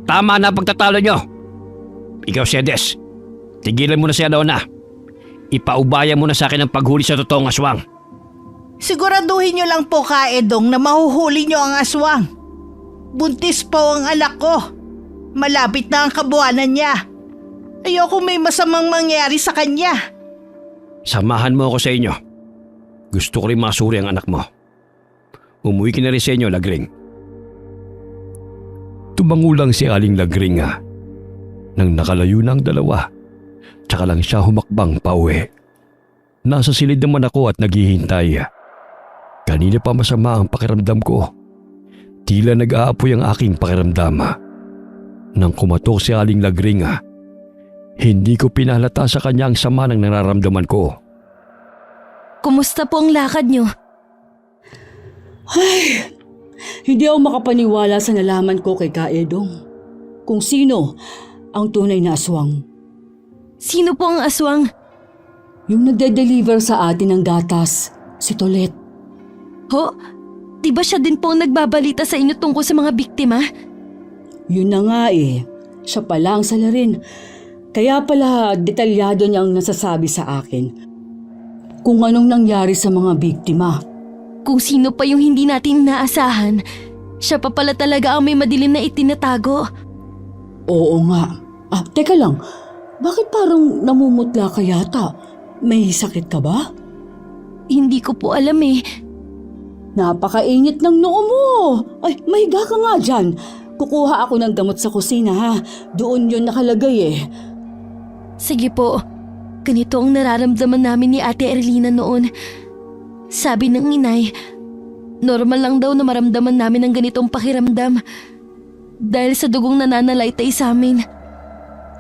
Tama na pagtatalo nyo. Ikaw, Sedes, tigilan mo na si Alona. Ipaubaya mo na sa akin ang paghuli sa totoong aswang. Siguraduhin nyo lang po, Kaedong, na mahuhuli nyo ang aswang. Buntis po ang anak ko. Malapit na ang kabuanan niya. Ayoko may masamang mangyari sa kanya. Samahan mo ako sa inyo. Gusto ko rin masuri ang anak mo. Umuwi ka na rin sa inyo, Lagring. Tumangulang si Aling Lagring nang nakalayo na ang dalawa. Tsaka lang siya humakbang pauwi. Nasa silid naman ako at naghihintay. Kanina pa masama ang pakiramdam ko. Tila nag-aapoy ang aking pakiramdam. Nang kumatok si Aling Lagring, hindi ko pinahalata sa kanya ang sama ng nararamdaman ko. Kumusta po ang lakad nyo? Ay, hindi ako makapaniwala sa nalaman ko kay Kaedong. Kung sino ang tunay na aswang. Sino po ang aswang? Yung nagde-deliver sa atin ng gatas, si Tolet. Ho? Di ba siya din po ang nagbabalita sa inyo tungkol sa mga biktima? Yun na nga eh, siya pala ang salarin. Kaya pala detalyado niyang nasasabi sa akin kung anong nangyari sa mga biktima. Kung sino pa yung hindi natin inaasahan, siya pa pala talaga ang may madilim na itinatago. Oo nga. Teka lang. Bakit parang namumutla ka yata? May sakit ka ba? Hindi ko po alam eh. Napakainit ng noo mo. Ay, mahiga ka nga dyan. Kukuha ako ng gamot sa kusina ha. Doon yun nakalagay eh. Sige po, ganito ang nararamdaman namin ni Ate Erlina noon. Sabi ng inay, normal lang daw na maramdaman namin ang ganitong pakiramdam dahil sa dugong nananalaytay sa amin.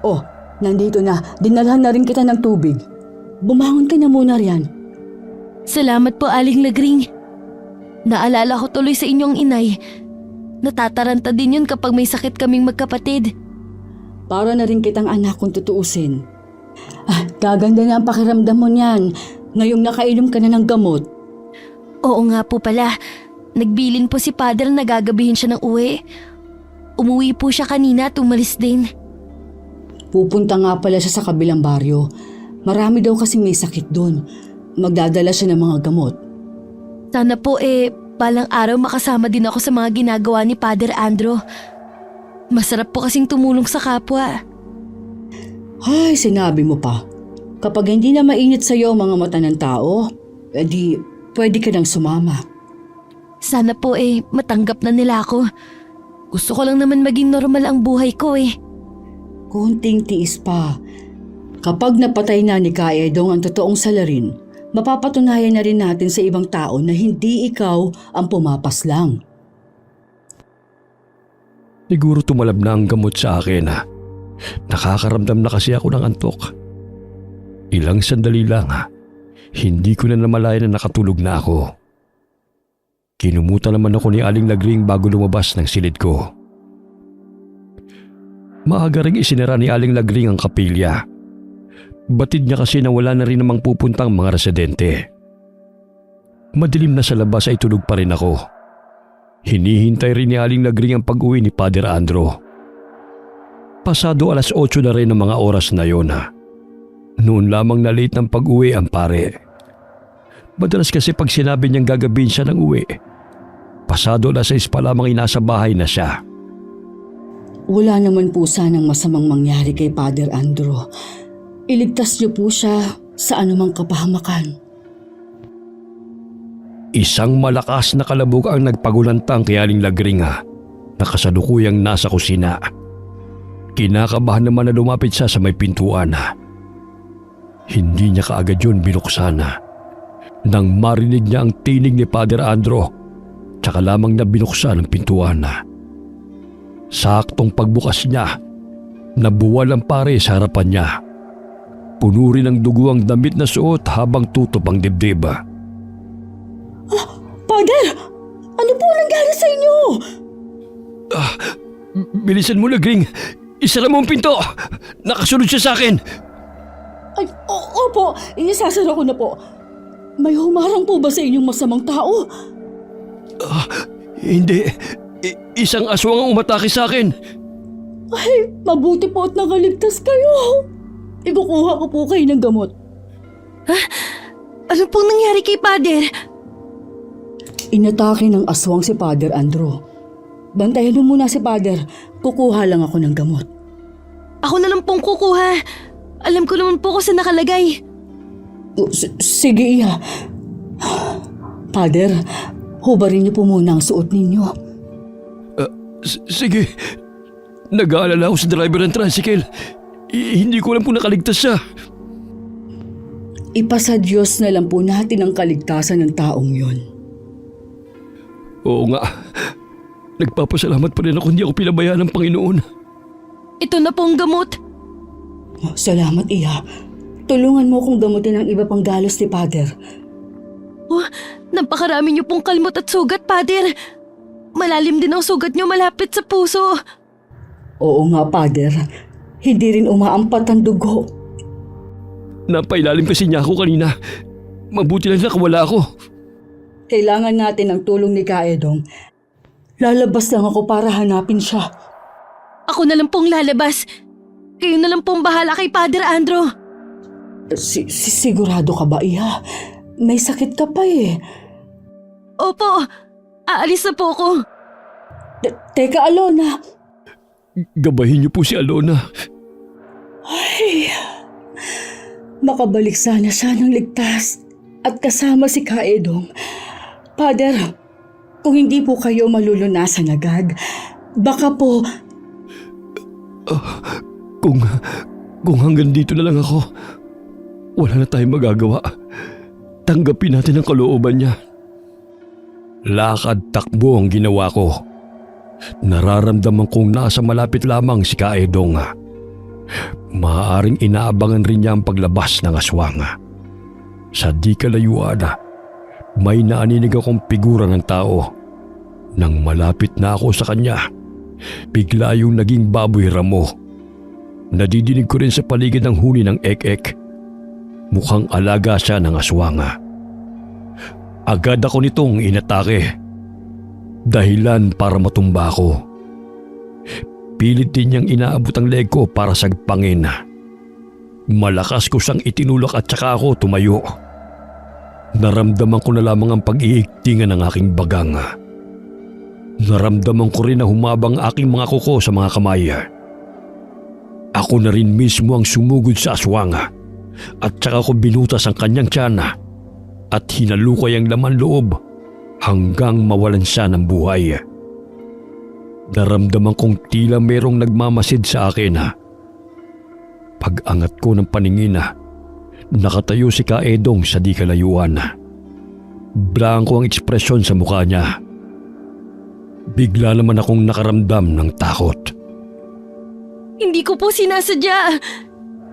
Oh, nandito na. Dinalhan na rin kita ng tubig. Bumangon ka na muna riyan. Salamat po, Aling Lagring. Naalala ko tuloy sa inyong inay. Natataranta din yun kapag may sakit kaming magkapatid. Para na rin kitang anak kung tutuusin. Gaganda na ang pakiramdam mo niyan. Ngayong nakainom ka na ng gamot. Oo nga po pala. Nagbilin po si Father na gagabihin siya ng uwi. Umuwi po siya kanina at umalis din. Pupunta nga pala siya sa kabilang baryo. Marami daw kasing may sakit doon. Magdadala siya ng mga gamot. Sana po balang araw makasama din ako sa mga ginagawa ni Father Andro. Masarap po kasing tumulong sa kapwa. Ay, sinabi mo pa. Kapag hindi na mainit sa'yo ang mga mata ng tao, edi pwede ka nang sumama. Sana po matanggap na nila ako. Gusto ko lang naman maging normal ang buhay ko Kunting tiis pa. Kapag napatay na ni Kaedong ang totoong salarin, mapapatunayan na rin natin sa ibang tao na hindi ikaw ang pumapas lang. Siguro tumalab na ang gamot sa akin. Nakakaramdam na kasi ako ng antok. Ilang sandali lang, hindi ko na namalayan na nakatulog na ako. Kinumuta naman ako ni Aling Lagring bago lumabas ng silid ko. Maaga ring isinara ni Aling Lagring ang kapilya. Batid niya kasi na wala na rin namang pupuntang mga residente. Madilim na sa labas ay tulog pa rin ako. Hinihintay rin ni Aling Lagring ang pag-uwi ni Father Andro. Pasado 8:00 na rin ang mga oras na yon. Noon lamang na late ng pag-uwi ang pare. Madalas kasi pag sinabi niyang gagabihin siya ng uwi, pasado 6:00 pa lamang nasa bahay na siya. Wala naman po sanang masamang mangyari kay Father Andro. Iligtas niyo po siya sa anumang kapahamakan. Isang malakas na kalabog ang nagpagulantang kay Aling Lagring na kasalukuyang nasa kusina. Kinakabahan naman na lumapit siya sa may pintuan. Hindi niya kaagad yun binuksan. Nang marinig niya ang tinig ni Father Andro, tsaka lamang na binuksan ang pintuan. Saktong pagbukas niya, nabuwal ang pare sa harapan niya. Puno rin ng dugo ang damit na suot habang tutop ang dibdib. Father! Ano po nangyari sa inyo? Bilisan mo, Lagring! Isara mo ang pinto! Nakasunod siya sa akin! Ay, opo, isasara ko na po. May humarang po ba sa inyong masamang tao? Hindi. Isang aswang ang umatake sa akin. Ay, mabuti po at nakaligtas kayo. Ikukuha ko po kayo ng gamot. Ano pong nangyari kay Father? Inatake ng aswang si Father Andro. Bantayan mo muna si Father. Kukuha lang ako ng gamot. Ako na lang pong kukuha. Alam ko naman po kung saan nakalagay. Sige, Iya. Father, hubarin niyo po muna ang suot ninyo. Sige. Nag-aalala ako sa driver ng tricycle. Hindi ko alam kung nakaligtas siya. Ipasa Diyos na lang po natin ang kaligtasan ng taong yon. Oo nga. Nagpapasalamat pa rin ako hindi ako pinabayaan ng Panginoon. Ito na pong gamot. Salamat, Iya. Tulungan mo kong gamutin ang iba pang dalos ni Father. Napakarami niyo pong kalmot at sugat, Father. Malalim din ang sugat niyo malapit sa puso. Oo nga, Father. Hindi rin umaampat ang dugo. Napailalim kasi niya ako kanina. Mabuti lang nakawala ako. Kailangan natin ng tulong ni Kaedong. Lalabas lang ako para hanapin siya. Ako na lang pong lalabas. Kayo na lang pong bahala kay Father Andrew. Sigurado ka ba, Iha? May sakit ka pa eh. Opo, aalis na po ako. Teka, Alona. Gabahin niyo po si Alona. Ay, makabalik sana siya ng ligtas at kasama si Kaedong. Father, kung hindi po kayo malulunasan agad, baka po... Kung hanggang dito na lang ako, wala na tayong magagawa. Tanggapin natin ang kalooban niya. Lakad takbo ang ginawa ko. Nararamdaman kong nasa malapit lamang si Kaedong. Maaaring inaabangan rin niya ang paglabas ng aswang. Sa di kalayuan, may naaninig akong figura ng tao. Nang malapit na ako sa kanya, bigla yung naging baboy ramo. Nadidinig ko rin sa paligid ang huni ng ek-ek. Mukhang alaga siya ng aswang. Agad ako nitong inatake. Dahilan para matumba ko. Pilit din niyang inaabot ang leg ko para sagpangin. Malakas ko siyang itinulak at saka ako tumayo. Naramdaman ko na lamang ang pag-iigtingan ng aking bagang. Naramdaman ko rin na humabang aking mga kuko sa mga kamay. Ako na rin mismo ang sumugod sa aswang at saka ko binutas ang kanyang tiyan at hinalukay ang laman loob hanggang mawalan siya ng buhay. Naramdaman kong tila merong nagmamasid sa akin. Pag-angat ko ng paningin, nakatayo si Kaedong sa di kalayuan. Blanko ang ekspresyon sa mukha niya. Bigla naman akong nakaramdam ng takot. Hindi ko po sinasadya.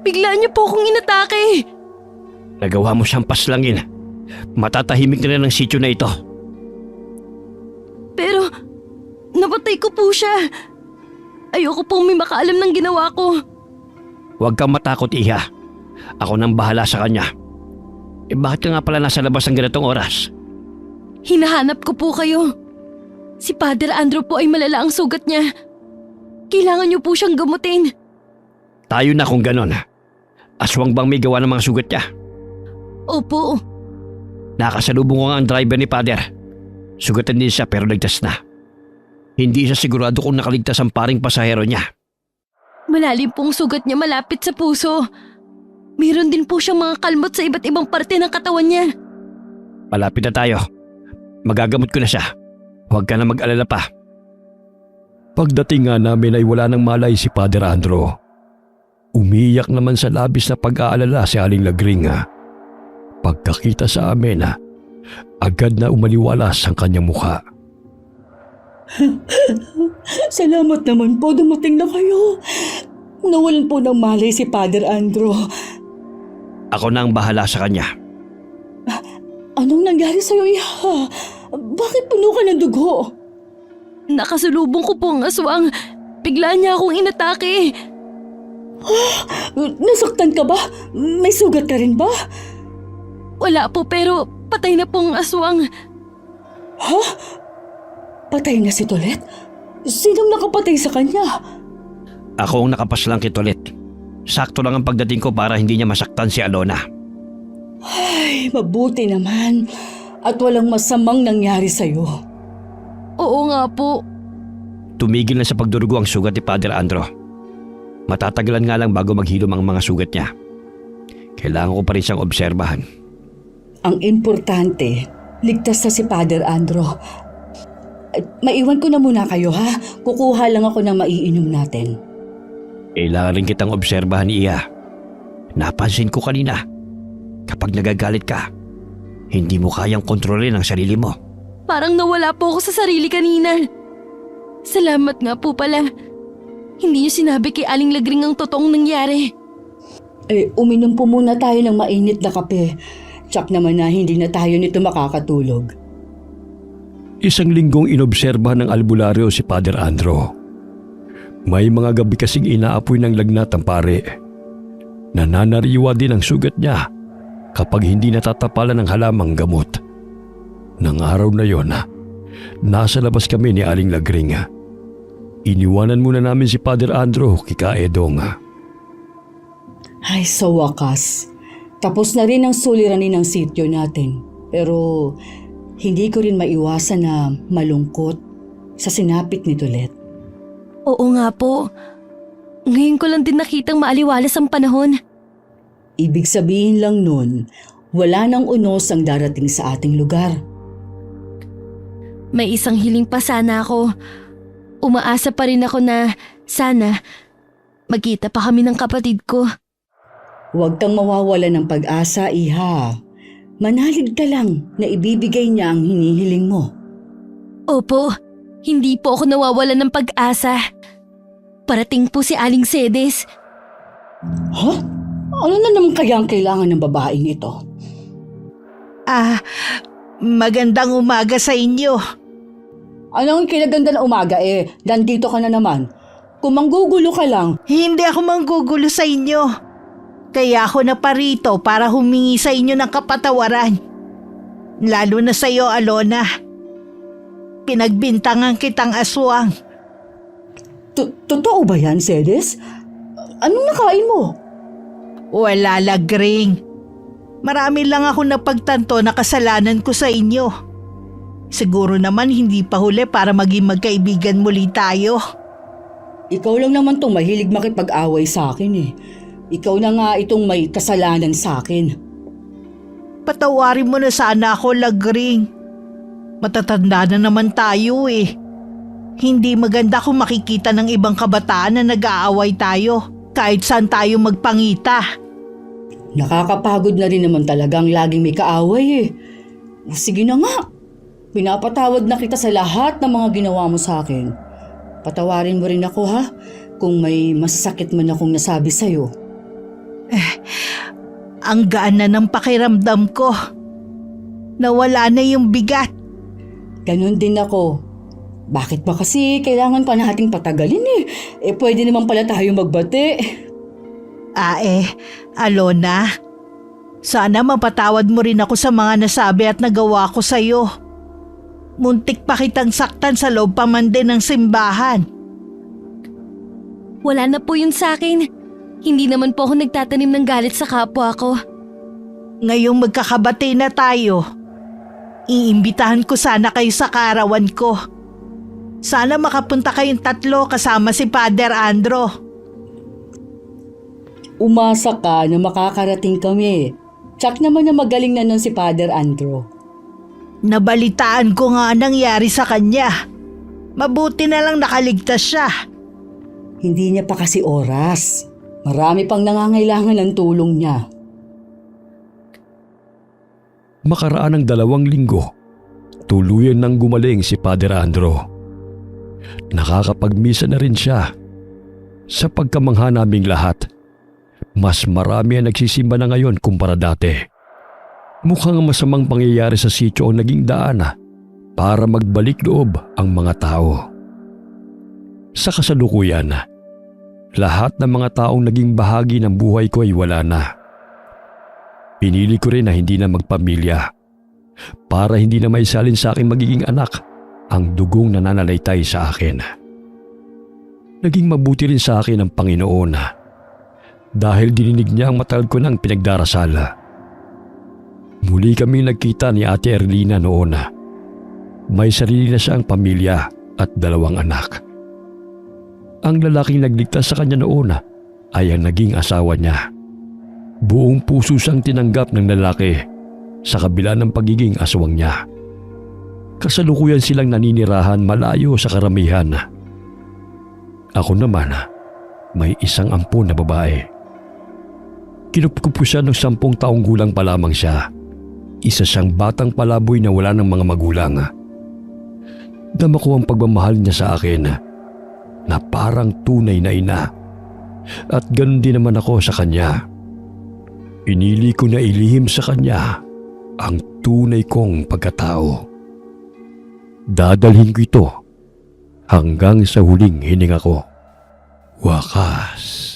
Bigla niyo po akong inatake. Nagawa mo siyang paslangin. Matatahimik na rin ang sityo na ito. Pero, napatay ko po siya. Ayoko pong may makaalam ng ginawa ko. Huwag kang matakot, Iha. Ako nang bahala sa kanya. Bakit ka nga pala nasa labas ng ganitong oras? Hinahanap ko po kayo. Si Father Andrew po ay malala ang sugat niya. Kailangan niyo po siyang gamutin. Tayo na kung ganon. Aswang bang may gawa ng mga sugat niya? Opo. Nakasalubong ko nga ang driver ni Father. Sugatan din siya pero ligtas na. Hindi siya sigurado kung nakaligtas ang paring pasahero niya. Malalim pong sugat niya malapit sa puso. Meron din po siyang mga kalmot sa iba't ibang parte ng katawan niya. Malapit na tayo. Magagamot ko na siya. Huwag ka na mag-alala pa. Pagdating nga namin ay wala nang malay si Father Andrew. Umiyak naman sa labis na pag-aalala si Aling Lagring. Pagkakita sa amin, agad na umaliwalas ang kanyang mukha. Salamat naman po, dumating na kayo. Nawalan po ng malay si Father Andrew. Ako na ang bahala sa kanya. Anong nangyari sa'yo, Iha? Bakit puno ka ng dugo? Nakasalubong ko po ang aswang. Bigla niya akong inatake. Nasaktan ka ba? May sugat ka rin ba? Wala po pero patay na po ang aswang. Ha? Patay na si Tolet? Sinong nakapatay sa kanya? Ako ang nakapaslang kay Tolet. Sakto lang ang pagdating ko para hindi niya masaktan si Alona. Ay, mabuti naman. At walang masamang nangyari sa'yo. Oo nga po. Tumigil na sa pagdurugo ang sugat ni Father Andrew. Matatagalan nga lang bago maghilom ang mga sugat niya. Kailangan ko pa rin siyang obserbahan. Ang importante, ligtas na si Father Andrew. Maiwan ko na muna kayo, ha? Kukuha lang ako ng maiinom natin. Kailangan rin kitang obserbahan, Iya. Napansin ko kanina, kapag nagagalit ka, hindi mo kayang kontrolin ang sarili mo. Parang nawala po ako sa sarili kanina. Salamat nga po pala. Hindi niyo sinabi kay Aling Lagring ang totoong nangyari. Uminom po muna tayo ng mainit na kape. Tsak naman na hindi na tayo nito makakatulog. Isang linggong inobserbahan ng albularyo si Father Andrew. May mga gabi kasing inaapoy ng lagnat ang pare. Nananariwa din ang sugat niya kapag hindi natatapalan ng halamang gamot. Nang araw na yon, nasa labas kami ni Aling Lagring. Iniwanan muna namin si Father Andrew kay Kaedong. Ay, sa wakas. Tapos na rin ang suliranin ng sityo natin. Pero hindi ko rin maiwasan na malungkot sa sinapit ni Tolet. Oo nga po. Ngayon ko lang din nakitang maaliwalas ang panahon. Ibig sabihin lang nun, wala nang unos ang darating sa ating lugar. May isang hiling pa sana ako. Umaasa pa rin ako na sana magkita pa kami ng kapatid ko. Huwag kang mawawala ng pag-asa, Iha. Manalig ka lang na ibibigay niya ang hinihiling mo. Opo, hindi po ako nawawala ng pag-asa. Parating po si Aling Cedes. Ha? Ano na naman kaya ang kailangan ng babaeng ito? Magandang umaga sa inyo. Anong kinaganda na umaga nandito ka na naman. Kung manggugulo ka lang, Hindi ako manggugulo sa inyo. Kaya ako naparito para humingi sa inyo ng kapatawaran. Lalo na sa iyo, Alona. Pinagbintangan kitang aswang. totoo ba yan, Cedes? Anong nakain mo? Wala, Lagring. Marami lang ako napagtanto na kasalanan ko sa inyo. Siguro naman hindi pa huli para maging magkaibigan muli tayo. Ikaw lang naman tong mahilig makipag-away sa akin Ikaw na nga itong may kasalanan sa akin. Patawarin mo na sana ako, Lagring. Matatanda na naman tayo Hindi maganda kung makikita ng ibang kabataan na nag-aaway tayo kahit saan tayo magpangita. Nakakapagod na rin naman talagang laging may kaaway Sige na nga. Pinapatawad na kita sa lahat ng mga ginawa mo sa akin. Patawarin mo rin ako ha, kung may masakit man akong nasabi sa'yo. Ang gaan na ng pakiramdam ko. Nawala na yung bigat. Ganon din ako. Bakit ba kasi kailangan pa nating patagalin pwede naman pala tayo magbati. Alona. Sana mapatawad mo rin ako sa mga nasabi at nagawa ko sa'yo. Muntik pa kitang saktan sa loob pa man din ng simbahan. Wala na po yun sa akin. Hindi naman po ako nagtatanim ng galit sa kapwa ko. Ngayong magkakabati na tayo, iimbitahan ko sana kayo sa kaarawan ko. Sana makapunta kayong tatlo kasama si Father Andro. Umasa ka na makakarating kami. Tsak naman na magaling na nun si Father Andro. Nabalitaan ko nga nangyari sa kanya. Mabuti na lang nakaligtas siya. Hindi niya pa kasi oras. Marami pang nangangailangan ng tulong niya. Makaraan ng 2 linggo, tuluyan nang gumaling si Father Andro. Nakakapagmisa na rin siya. Sa pagkamangha naming lahat, mas marami ang nagsisimba na ngayon kumpara dati. Mukhang masamang pangyayari sa sityo ang naging daan para magbalik loob ang mga tao. Sa kasalukuyan, lahat ng mga taong naging bahagi ng buhay ko ay wala na. Pinili ko rin na hindi na magpamilya para hindi na maisalin sa aking magiging anak ang dugong nananalaytay sa akin. Naging mabuti rin sa akin ang Panginoon dahil dininig niya ang matagal ko ng pinagdarasal. Muli kaming nagkita ni Ate Erlina noon. May sarili na siyang pamilya at 2 anak. Ang lalaking nagligtas sa kanya noon ay ang naging asawa niya. Buong puso siyang tinanggap ng lalaki sa kabila ng pagiging aswang niya. Kasalukuyan silang naninirahan malayo sa karamihan. Ako naman, may isang ampon na babae. Kinupkup ko siya ng 10 taong gulang pa lamang siya. Isa siyang batang palaboy na wala ng mga magulang. Dama ko ang pagmamahal niya sa akin na parang tunay na ina. At ganun din naman ako sa kanya. Pinili ko na ilihim sa kanya ang tunay kong pagkatao. Dadalhin ko ito hanggang sa huling hininga ko. Wakas.